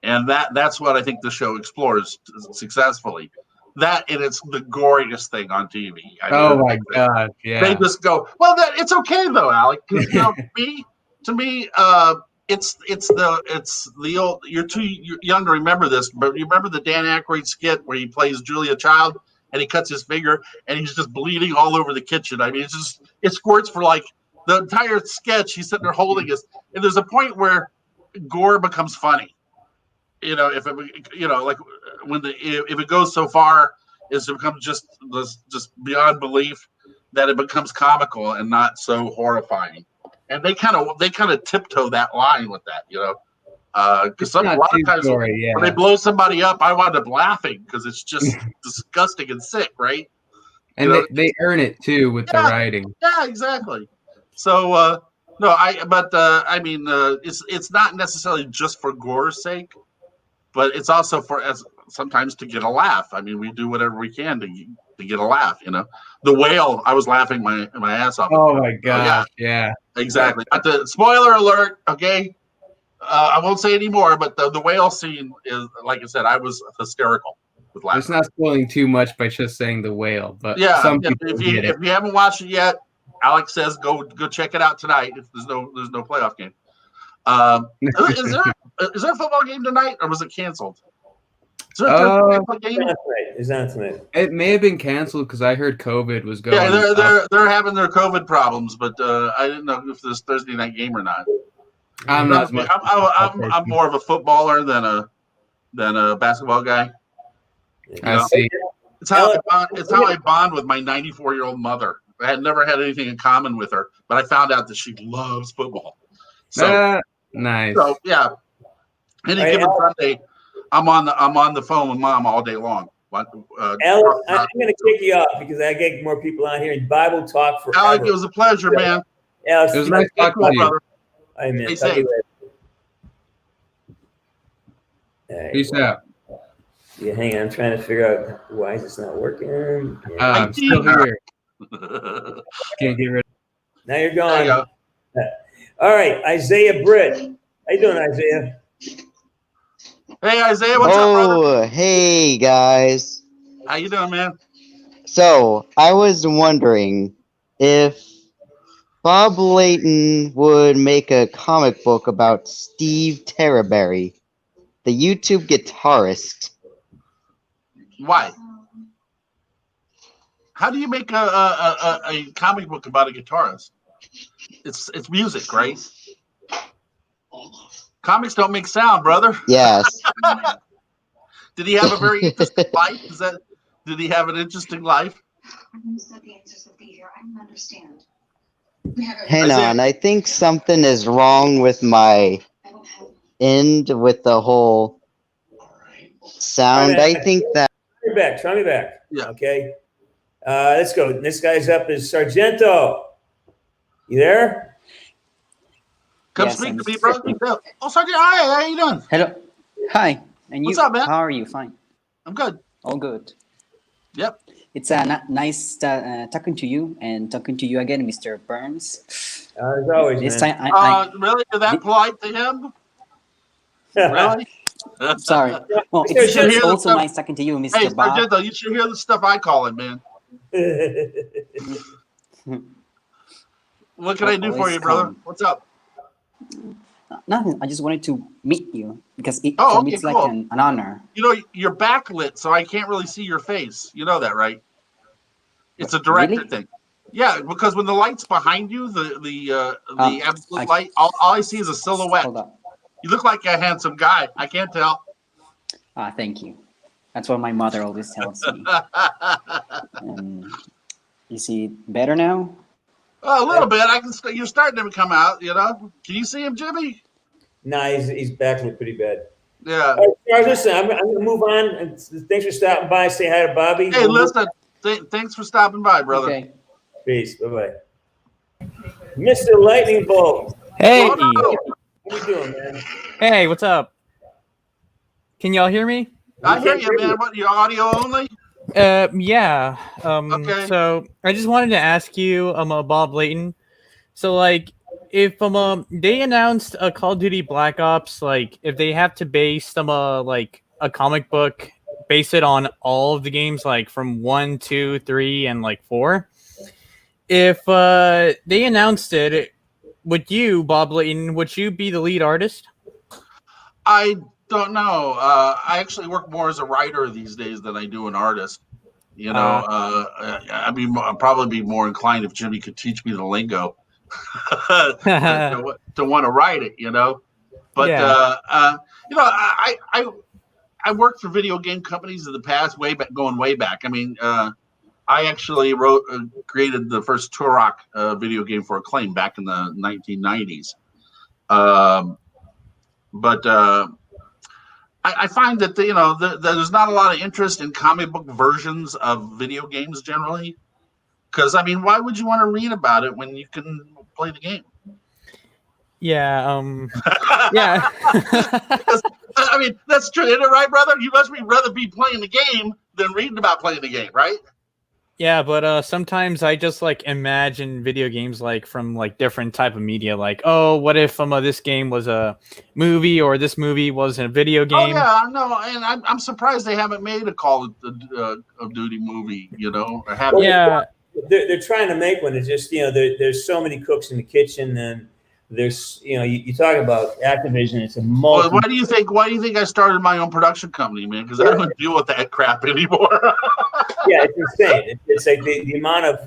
And that's what I think the show explores successfully. That, and it's the goriest thing on TV. My God! Yeah, they just go. Well, it's okay though, Alec. Because to me, it's the old. You're too young to remember this, but you remember the Dan Aykroyd skit where he plays Julia Child and he cuts his finger and he's just bleeding all over the kitchen. I mean, it squirts for like the entire sketch. He's sitting there holding us, and there's a point where gore becomes funny. If it goes so far as to become just beyond belief that it becomes comical and not so horrifying, and they kind of tiptoe that line with that, because a lot of times when they blow somebody up, I wind up laughing because it's just disgusting and sick, right? And they earn it too with the writing. Yeah, exactly. So No, I mean, it's not necessarily just for gore's sake, but it's also for as sometimes to get a laugh. I mean, we do whatever we can to get a laugh. You know, the whale. I was laughing my ass off. Oh my Oh, yeah, gosh, yeah. exactly. But the spoiler alert. Okay, I won't say any more. But the whale scene is, like I said, I was hysterical with It's laughter. not spoiling too much by just saying the whale, but Yeah, some yeah. people get it. If you haven't watched it yet, Alex says go check it out tonight. If there's no playoff game. Is there a football game tonight, or was it canceled? Is there a Thursday game? It's not tonight. It may have been canceled because I heard COVID was going. Yeah, they're having their COVID problems, but I didn't know if this Thursday night game or not. I'm not as much. I'm more of a footballer than a basketball guy. I see. It's how I bond with my 94-year-old mother. I had never had anything in common with her, but I found out that she loves football. So Nice. So yeah, any given Sunday, I'm on the phone with Mom all day long. Alex, I'm going to kick you off because I get more people on here and Bible talk forever. Alex, it was a pleasure, man. Alex, It was nice talking to you. Brother. I mean, Stay safe. Peace out. Yeah, hang on. I'm trying to figure out why is this not working. I'm still here. Can't get rid. Now you're There gone. you go. All right, Isaiah Britt. How you doing, Isaiah? Hey Isaiah, what's up, brother? Hey guys. How you doing, man? So I was wondering if Bob Layton would make a comic book about Steve Terraberry, the YouTube guitarist. Why? How do you make a comic book about a guitarist? It's music, right? Comics don't make sound, brother. Yes. Did he have a very interesting life? Did he have an interesting life? Hang on, I think something is wrong with my end with the whole sound. I think that Try me back. Yeah. Okay. Let's go. This guy's up is Sargento. You there? Come Yes, speak I'm to me, bro. Oh, Sergeant, hi. How you doing? Hello. Hi. And you? What's up, man? How are you? Fine. I'm good. All good. Yep. It's nice talking to you and talking to you again, Mr. Burns. As always, This man. time, Really? You're that polite to him? Really? sorry. Well, You should hear it's the also stuff. nice talking to you, Mr. Hey, Bob. Sargento, you should hear the stuff I call it, man. What can I do for you, brother? What's up? Nothing. I just wanted to meet you because for me Okay, it's cool. like an honor. You know, you're backlit, so I can't really see your face. You know that, right? It's a director Really? thing. Yeah, because when the light's behind you, the absolute light, all I see is a silhouette. Hold up. You look like a handsome guy. I can't tell. Thank you. That's what my mother always tells me. Is he better now? A little bit. You're starting to come out. You know. Can you see him, Jimmy? Nah, he's back pretty bad. Yeah. All right, listen, I'm going to move on. And thanks for stopping by. Say hi to Bobby. Hey, listen. Thanks for stopping by, brother. Okay. Peace. Bye-bye. Mr. Lightning Bolt. Hey, Oh, How you doing, man? hey, what's up? Can y'all hear me? I hear you, man. What, your audio only? Yeah. Okay. So I just wanted to ask you, Bob Layton. So like, if they announced a Call of Duty Black Ops, like if they have to base like a comic book, base it on all of the games, like from 1, 2, 3, and like 4. If they announced it, would you, Bob Layton, would you be the lead artist? I don't know. I actually work more as a writer these days than I do an artist. You know, I'd probably be more inclined if Jimmy could teach me the lingo to want to write it. You know, but Yeah. you know, I worked for video game companies in the past, going way back. I mean, I actually created the first Turok video game for Acclaim back in the 1990s. But I find that there's not a lot of interest in comic book versions of video games generally. Because I mean, why would you want to read about it when you can play the game? Yeah. Yeah. Because, I mean, that's true, isn't it, right, brother? You must rather be playing the game than reading about playing the game, right? Yeah, but sometimes I just like imagine video games like from like different type of media. Like, oh, what if this game was a movie or this movie was a video Oh game? yeah, I know, and I'm surprised they haven't made a Call of Duty movie. You know, or have Yeah, They're trying to make one. It's just there's so many cooks in the kitchen, and there's you talk about Activision. It's a Well, multi. why do you think? Why do you think I started my own production company, man? Because I don't deal with that crap anymore. Yeah, it's insane. It's like the amount of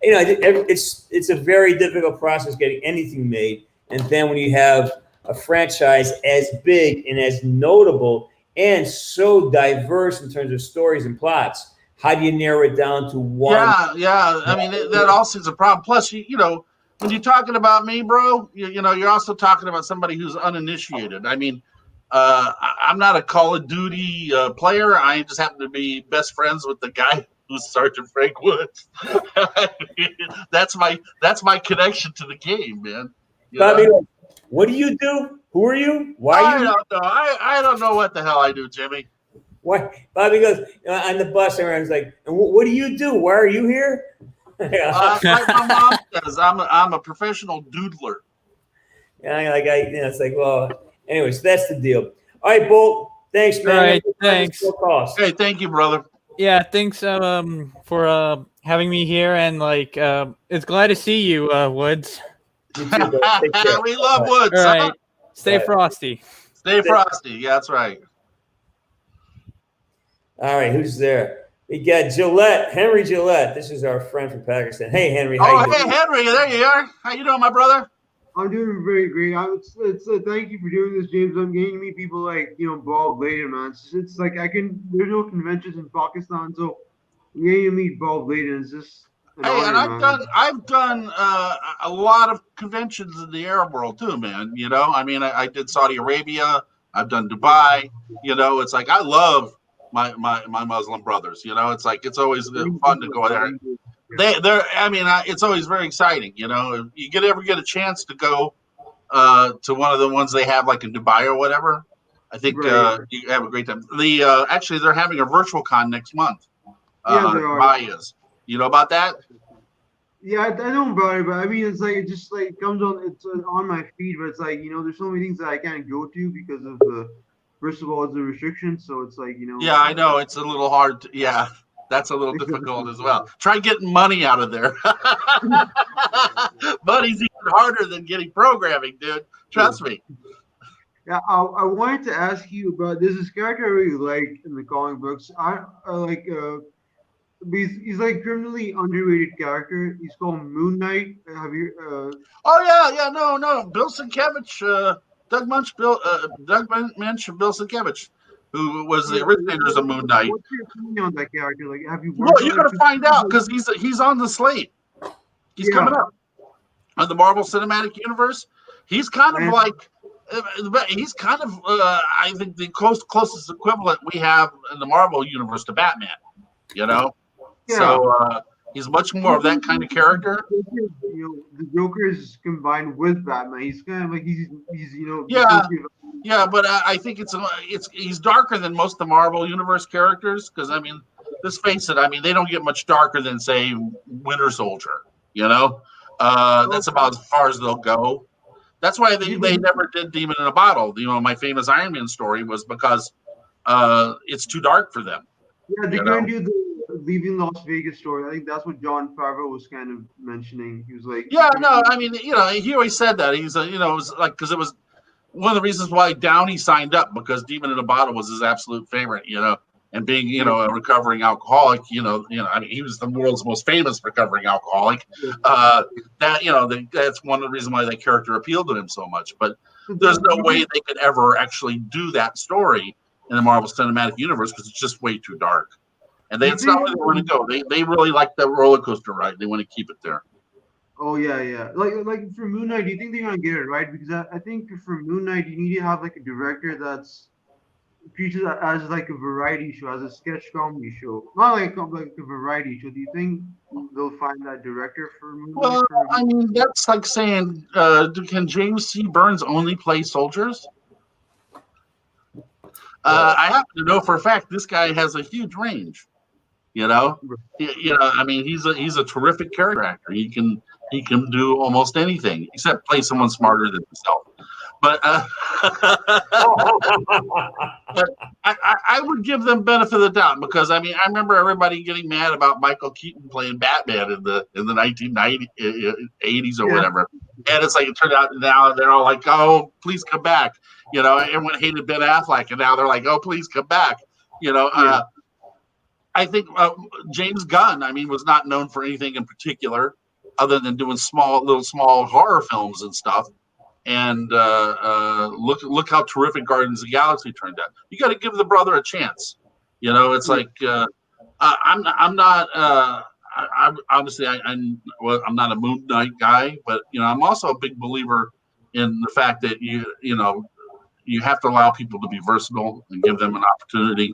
it's a very difficult process getting anything made, and then when you have a franchise as big and as notable and so diverse in terms of stories and plots, how do you narrow it down to one? Yeah. I mean, that also is a problem. Plus, you know, when you're talking about me, bro, you know, you're also talking about somebody who's uninitiated. I mean, I'm not a Call of Duty player. I just happen to be best friends with the guy who's Sergeant Frank Woods. That's my connection to the game, man. You Bobby, know? what do you do? Who are you? Why are I you? don't know. I don't know what the hell I do, Jimmy. Why? Bobby goes on the bus, and everyone's like, and what do you do? Why are you here? Like my mom says, I'm a professional doodler. Yeah, it's like, well, anyways, that's the deal. All right, Bolt. Thanks, man. All right, thanks. Hey, thank you, brother. Yeah, thanks for having me here, and like it's glad to see you, Woods. You too, bro. Take care. We love Woods. All Huh? right, stay Right. frosty. Stay frosty. Yeah, that's right. All right, who's there? We got Gillette, Henry Gillette. This is our friend from Pakistan. Hey, Henry. Oh, How you hey, doing? Henry, there you are. How you doing, my brother? I'm doing very great. Thank you for doing this, James. I'm getting to meet people like Bob Layton, man. It's like there's no conventions in Pakistan, so I'm getting to meet Bob Layton. It's just an Hey, and honor, man. I've done a lot of conventions in the Arab world too, man. You know, I mean, I did Saudi Arabia. I've done Dubai. You know, it's like I love my Muslim brothers. You know, it's like it's always fun to go there. It's always very exciting. You know, if you ever get a chance to go to one of the ones they have like in Dubai or whatever, I think Right. you have a great time. Actually, they're having a virtual con next month. Yeah, they are. Dubai is. You know about that? Yeah, I know about it, but I mean, it's like it just like comes on. It's on my feed, but it's like there's so many things that I can't go to because of first of all, it's a restriction. So it's like Yeah, I know it's a little hard. Yeah, that's a little difficult as well. Try getting money out of there. Money's even harder than getting programming, dude. Trust me. Yeah, I wanted to ask you about this character I really like in the comic books. I like he's like criminally underrated character. He's called Moon Knight. Have you Oh yeah, no. Bill Sienkiewicz, Doug Munch, Bill Sienkiewicz, who was the originators of Moon Knight. What's your opinion on that character? Like, have you Well, you're gonna find out because he's on the slate. He's coming up on the Marvel Cinematic Universe. He's kind of like I think the closest equivalent we have in the Marvel universe to Batman. You know, so he's much more of that kind of character. The Joker is combined with Batman. He's kind of like he's Yeah, but I think he's darker than most of the Marvel Universe characters because I mean, let's face it. I mean, they don't get much darker than say Winter Soldier. You know, that's about as far as they'll go. That's why they never did Demon in a Bottle. You know, my famous Iron Man story was because it's too dark for them. Yeah, they couldn't do the Leaving Las Vegas story. I think that's what John Favreau was kind of mentioning. He was like, yeah, no, I mean, he always said that. He's, it was like because it was one of the reasons why Downey signed up because Demon in a Bottle was his absolute favorite, and being, a recovering alcoholic, I mean, he was the world's most famous recovering alcoholic. That's one of the reasons why that character appealed to him so much. But there's no way they could ever actually do that story in the Marvel Cinematic Universe because it's just way too dark. And it's not where they want to go. They really like the roller coaster ride. They want to keep it there. Oh yeah. Like for Moon Knight, do you think they're gonna get it right? Because I think for Moon Knight, you need to have like a director that's treats it as like a variety show, as a sketch comedy show, not like a variety show. Do you think they'll find that director for Moon Knight? Well, I mean, that's like saying, can James C. Burns only play soldiers? I happen to know for a fact this guy has a huge range. You know, I mean, he's a terrific character actor. He can do almost anything except play someone smarter than himself. But, but I would give them benefit of the doubt because I mean I remember everybody getting mad about Michael Keaton playing Batman in the 1980s or whatever, and it's like it turned out now they're all like, oh, please come back. You know, everyone hated Ben Affleck, and now they're like, oh, please come back. You know. I think James Gunn, I mean, was not known for anything in particular other than doing small horror films and stuff. And look how terrific Guardians of the Galaxy turned out. You got to give the brother a chance. You know, it's like I'm not obviously I'm not a Moon Knight guy, but you know, I'm also a big believer in the fact that you have to allow people to be versatile and give them an opportunity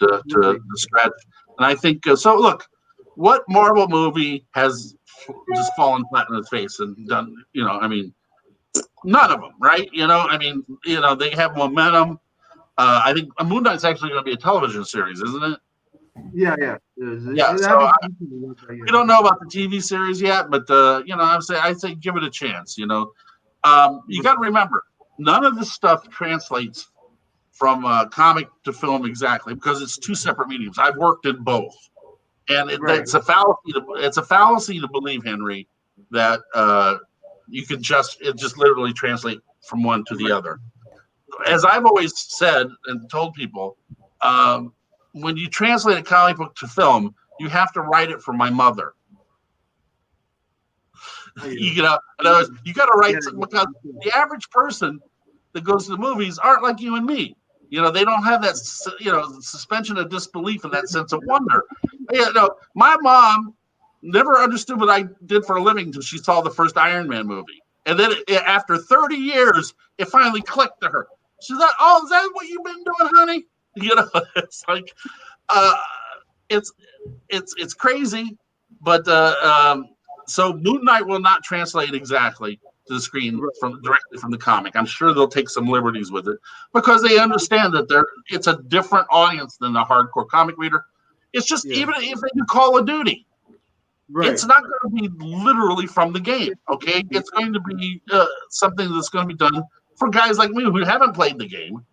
to stretch. And I think so. Look, what Marvel movie has just fallen flat in its face and done? You know, I mean, none of them, right? You know, I mean, you know, they have momentum. I think Moon Knight's actually going to be a television series, isn't it? Yeah. So we don't know about the TV series yet, but you know, I say give it a chance. You know, you got to remember, none of this stuff translates from comic to film exactly because it's two separate mediums. I've worked in both, and it's a fallacy. It's a fallacy to believe, Henry, that you can just literally translate from one to the other. As I've always said and told people, when you translate a comic book to film, you have to write it for my mother. You know, in other words, you got to write because the average person that goes to the movies aren't like you and me. You know, they don't have that, you know, suspension of disbelief and that sense of wonder. You know, my mom never understood what I did for a living until she saw the first Iron Man movie. And then after 30 years, it finally clicked to her. She's like, oh, is that what you've been doing, honey? You know, it's like, it's crazy. But so Moon Knight will not translate exactly to the screen directly from the comic. I'm sure they'll take some liberties with it because they understand that it's a different audience than the hardcore comic reader. It's just even if they do Call of Duty, it's not going to be literally from the game. Okay, it's going to be something that's going to be done for guys like me who haven't played the game.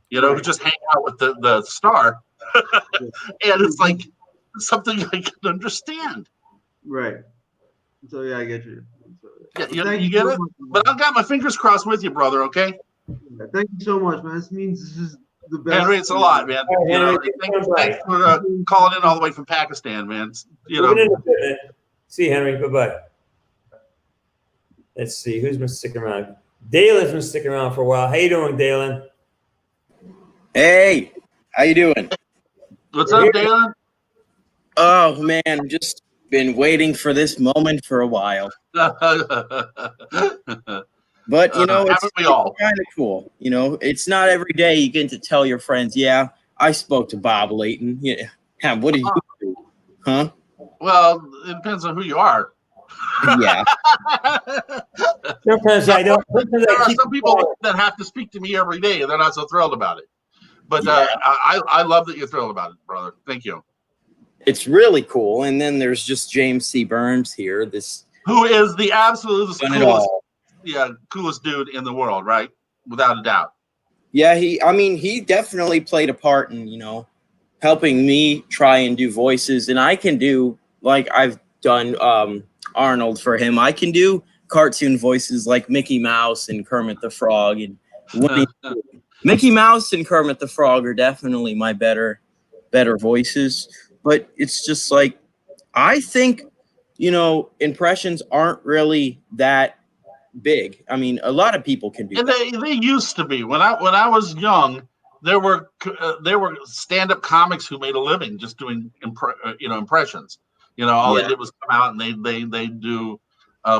You know, who just hang out with the star, and it's like something I can understand. Right. So yeah, I get you. You get it? But I've got my fingers crossed with you, brother, okay? Yeah, thank you so much, man. This means this is the best. Henry, it's a lot, man. You know, thanks for calling in all the way from Pakistan, man. You know. See you, Henry. Bye-bye. Let's see. Who's been sticking around? Dalen's been sticking around for a while. How you doing, Dalen? Hey, how you doing? What's up, Dalen? Oh, man, just been waiting for this moment for a while. But, you know, it's kind of cool. You know, it's not every day you get to tell your friends, yeah, I spoke to Bob Layton. Yeah, what do you do? Huh? Well, it depends on who you are. Yeah. Sometimes I don't. There are some people that have to speak to me every day, and they're not so thrilled about it. But I love that you're thrilled about it, brother. Thank you. It's really cool. And then there's just James C. Burns here. Who is the absolute coolest dude in the world, right? Without a doubt. Yeah, he definitely played a part in, you know, helping me try and do voices. And I can do, like I've done Arnold for him. I can do cartoon voices like Mickey Mouse and Kermit the Frog. And Mickey Mouse and Kermit the Frog are definitely my better voices. But it's just like, I think, you know, impressions aren't really that big. I mean, a lot of people can do. And they used to be. When I was young, there were stand-up comics who made a living just doing impressions. You know, all they did was come out and they do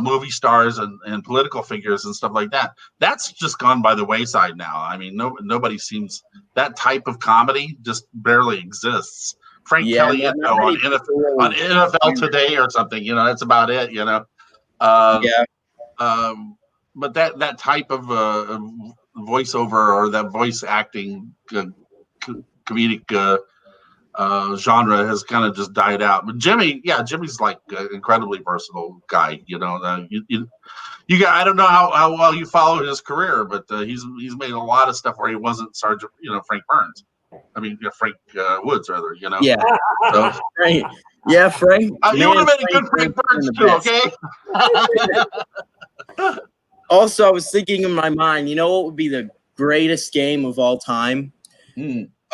movie stars and political figures and stuff like that. That's just gone by the wayside now. I mean, nobody seems that type of comedy just barely exists. Frank Kelly not on many people on NFL Today or something. That's about it. But that type of voiceover or that voice acting comedic genre has kind of just died out. But Jimmy's like an incredibly versatile guy. You got, I don't know how well you follow his career, but he's made a lot of stuff where he wasn't Sergeant, Frank Burns. I mean, Frank Woods, rather. Yeah. So, Frank. Yeah, Frank. you would have made a good Frank Burns too, okay? Also, I was thinking in my mind, what would be the greatest game of all time?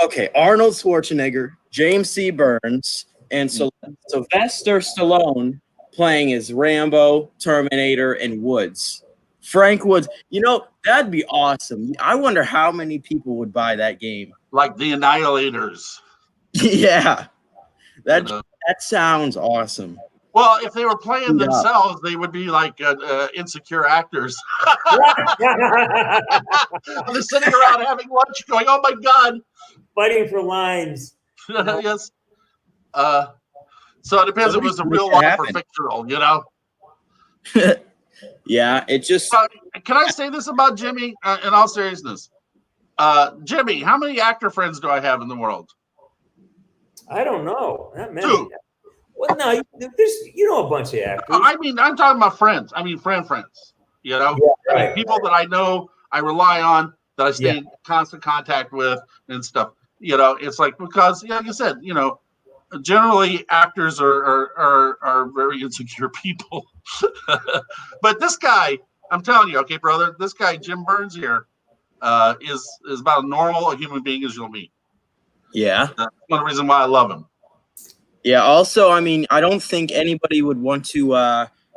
Okay, Arnold Schwarzenegger, James C. Burns, and Sylvester Stallone playing as Rambo, Terminator, and Woods. Frank Woods. That'd be awesome. I wonder how many people would buy that game. Like the Annihilators. Yeah. That sounds awesome. Well, if they were playing themselves, they would be like insecure actors. They're sitting around having lunch going, oh my God. Fighting for lines. Yes. So it depends if it was a real life or fictional, Yeah, it just... Can I say this about Jimmy in all seriousness? Jimmy, how many actor friends do I have in the world? I don't know. Not many. 2. Well, no, there's a bunch of actors. I mean, I'm talking about friends. I mean, friends. I mean, people that I know, I rely on, that I stay in constant contact with and stuff. It's like, because, like you said, generally actors are very insecure people. But this guy, I'm telling you, okay, brother, this guy, Jim Burns here, is about as normal a human being as you'll meet. Yeah. That's one of the reasons why I love him. Yeah, also, I mean, I don't think anybody would want to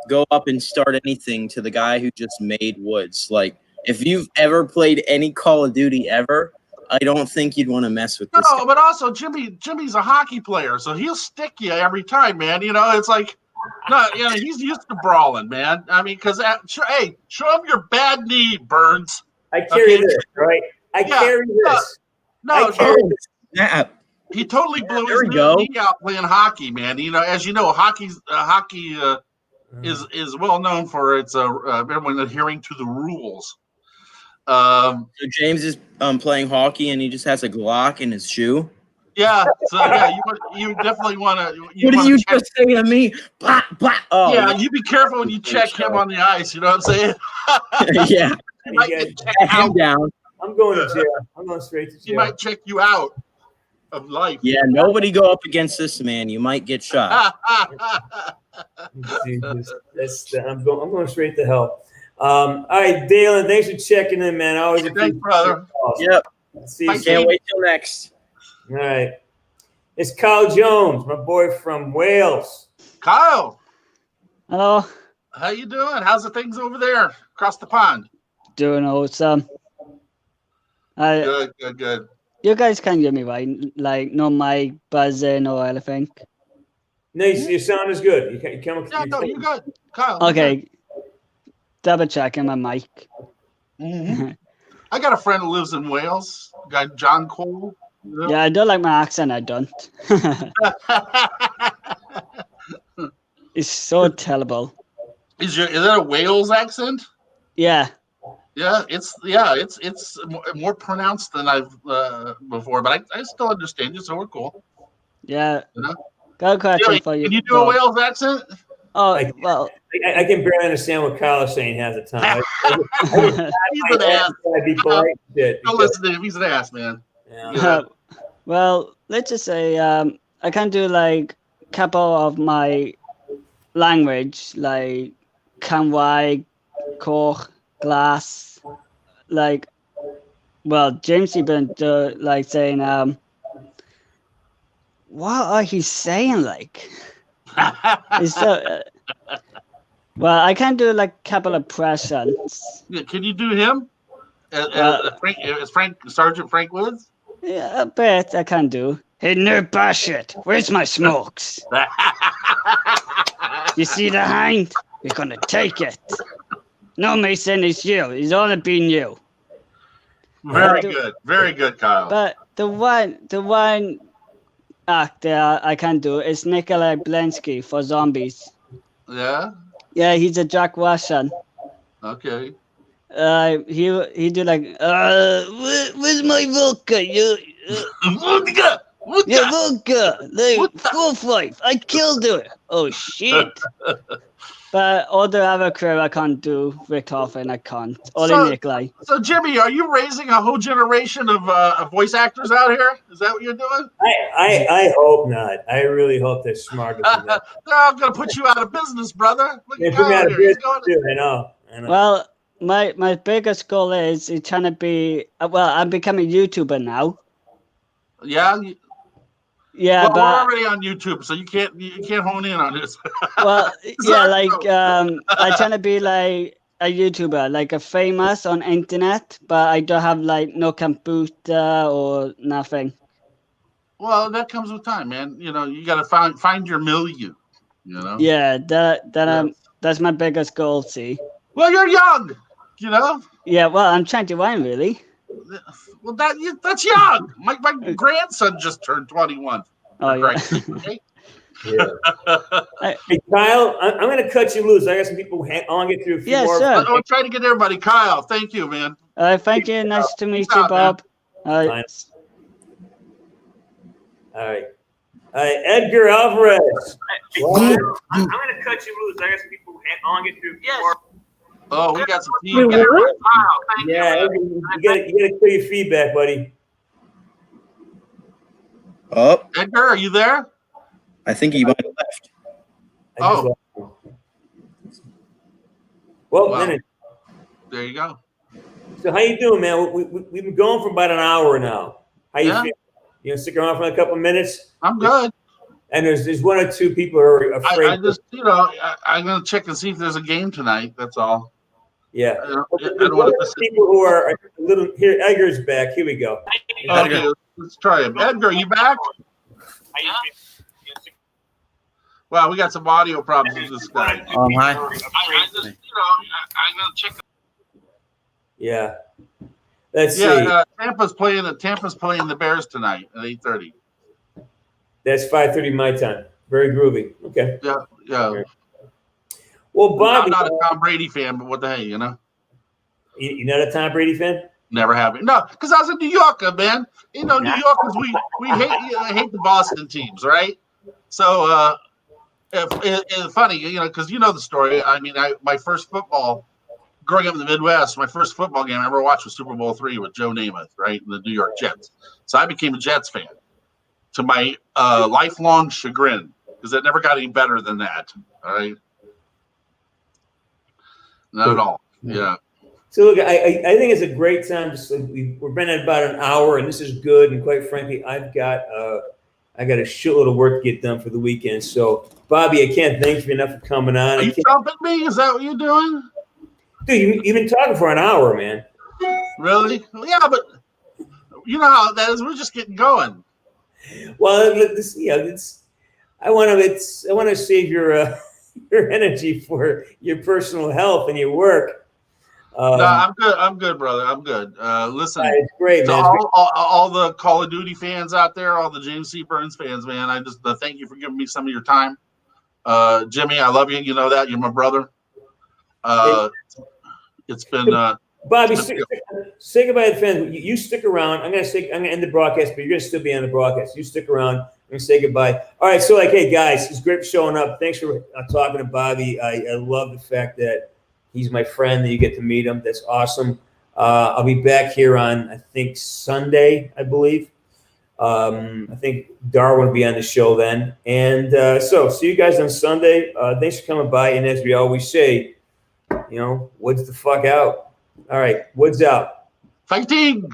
go up and start anything to the guy who just made Woods. Like, if you've ever played any Call of Duty ever, I don't think you'd want to mess with this guy. But also Jimmy's a hockey player, so he'll stick you every time, man. It's like, he's used to brawling, man. I mean, because hey, show him your bad knee, Burns. I carry this, right? I carry this. No, Yeah. he totally blew his knee out playing hockey, man. As you know, hockey is well known for its everyone adhering to the rules. So James is playing hockey and he just has a Glock in his shoe. Yeah, so you definitely want to. What did you just say to me? Blah, blah. Oh, yeah, you be careful when you check him on the ice. You know what I'm saying? Yeah. He might get checked Pat him out. down. I'm going to jail. I'm going straight to jail. He might check you out of life. Yeah, nobody go up against this man. You might get shot. Jesus, I'm going straight to hell. All right, Dalen, thanks for checking in, man. I always Thanks, brother. Yep. See you. Can't wait till next. All right. It's Kyle Jones, my boy from Wales. Kyle, Hello, how you doing? How's the things over there across the pond? doing awesome. Good. You guys can hear me right? Like no mic buzzing or anything. No, your sound is good. You come. Yeah, no, you're good, Kyle. Okay, double checking my mic. Mm-hmm. I got a friend who lives in Wales, a guy John Cole. Yeah, I don't like my accent. I don't. It's so terrible. Is that a Wales accent? Yeah. Yeah, it's more pronounced than I've before, but I still understand you, so we're cool. Yeah. Got a question for you. Can you do a Wales accent? Oh, well. I can barely understand what Kyle is saying half the time. He's an ass. I'd be polite. Don't listen to him. He's an ass, man. Yeah. Well, let's just say I can do like a couple of my language, like Canwai, Koch, Glass, like, well, James even like saying, what are he saying? Like, it's so, well, I can do like a couple of presents. Yeah, can you do him? Sergeant Frank Woods? Yeah, a bit I can do. Hey, no bullshit. Where's my smokes? You see the hind? We're gonna take it. No, Mason, it's you. It's only been you. Very good. Very good, Kyle. But the one actor I can do is Nikolai Blensky for Zombies. Yeah? Yeah, he's a Jack Russian. Okay. He do like, where's my vodka? Vodka! Yeah, vodka. Like, wolf wife. I killed her. Oh shit. But all the other crew I can't do. Rick Hoffman, I can't. Only Nikolai. So, Jimmy, are you raising a whole generation of voice actors out here? Is that what you're doing? I hope not. I really hope they're smarter than that. They're all going to put you out of business, brother. Look They at put me out Kyle of here. He's business going too. I know. Well, my biggest goal is trying to be. Well, I'm becoming a YouTuber now. Yeah. Yeah, well, but we're already on YouTube, so you can't hone in on this. well, yeah, like I trying to be like a YouTuber, like a famous on internet, but I don't have like no computer or nothing. Well, that comes with time, man. You know, you got to find your milieu. You know. Yeah, that's my biggest goal. See. Well, you're young. You know. Yeah, well, I'm 21, really. Well, that's young. My grandson just turned 21. Oh yeah. Okay? Yeah. Hey, Kyle, I'm going to cut you loose. I got some people. I want to get through a few more. Sure. I'm trying to get everybody. Kyle, thank you, man. Thank you. Nice to meet you, Bob. All right. Edgar Alvarez. I'm going to cut you loose. I got some people. I want to get through a few more. Oh, we got some feedback. Wow, thank you got to clear your feedback, buddy. Oh, Edgar, are you there? I think he might have left. Oh. Well, wow. There you go. So how you doing, man? We've been going for about an hour now. How you feel? You gonna stick around for a couple of minutes? I'm good. And there's one or two people who are afraid. I just, you know, I'm gonna check and see if there's a game tonight. That's all. Yeah. I don't want to people who are a little here. Edgar's back. Here we go. Okay, let's try him. Edgar, you back? Yeah. Wow, we got some audio problems with this guy. Hi. I just, you know, I'm gonna check. Yeah. Let's see. Tampa's playing the Bears tonight at 8:30. That's 5:30 my time. Very groovy. Okay. Yeah. Well, Bobby, I'm not a Tom Brady fan, but what the hell, you know? You're not a Tom Brady fan? Never have been. No, because I was a New Yorker, man. You know, New Yorkers, we hate the Boston teams, right? So it's funny, you know, because you know the story. I mean, my first football, growing up in the Midwest, my first football game I ever watched was Super Bowl III with Joe Namath, right, and the New York Jets. So I became a Jets fan, to my lifelong chagrin, because it never got any better than that. All right. Not at all. Yeah. So look, I think it's a great time. We've been at about an hour, and this is good. And quite frankly, I got a shitload of work to get done for the weekend. So, Bobby, I can't thank you enough for coming on. Are you trumping me? Is that what you're doing? Dude, you've been talking for an hour, man. Really? Yeah, but you know how that is. We're just getting going. Well, I want to save your energy for your personal health and your work. No, I'm good. I'm good, brother. I'm good. Listen, it's great, to man. all the Call of Duty fans out there, all the James C. Burns fans, man, I just thank you for giving me some of your time. Jimmy, I love you. You know that. You're my brother. It's been Bobby, say goodbye to the fans. You stick around. I'm gonna end the broadcast, but you're gonna still be on the broadcast. You stick around. I'm gonna say goodbye. All right. So, hey guys, it's great for showing up. Thanks for talking to Bobby. I love the fact that he's my friend and you get to meet him. That's awesome. I'll be back here on, I think, Sunday, I believe. I think Darwin will be on the show then. And so see you guys on Sunday. Thanks for coming by. And as we always say, you know, woods the fuck out. All right, woods out. Fighting.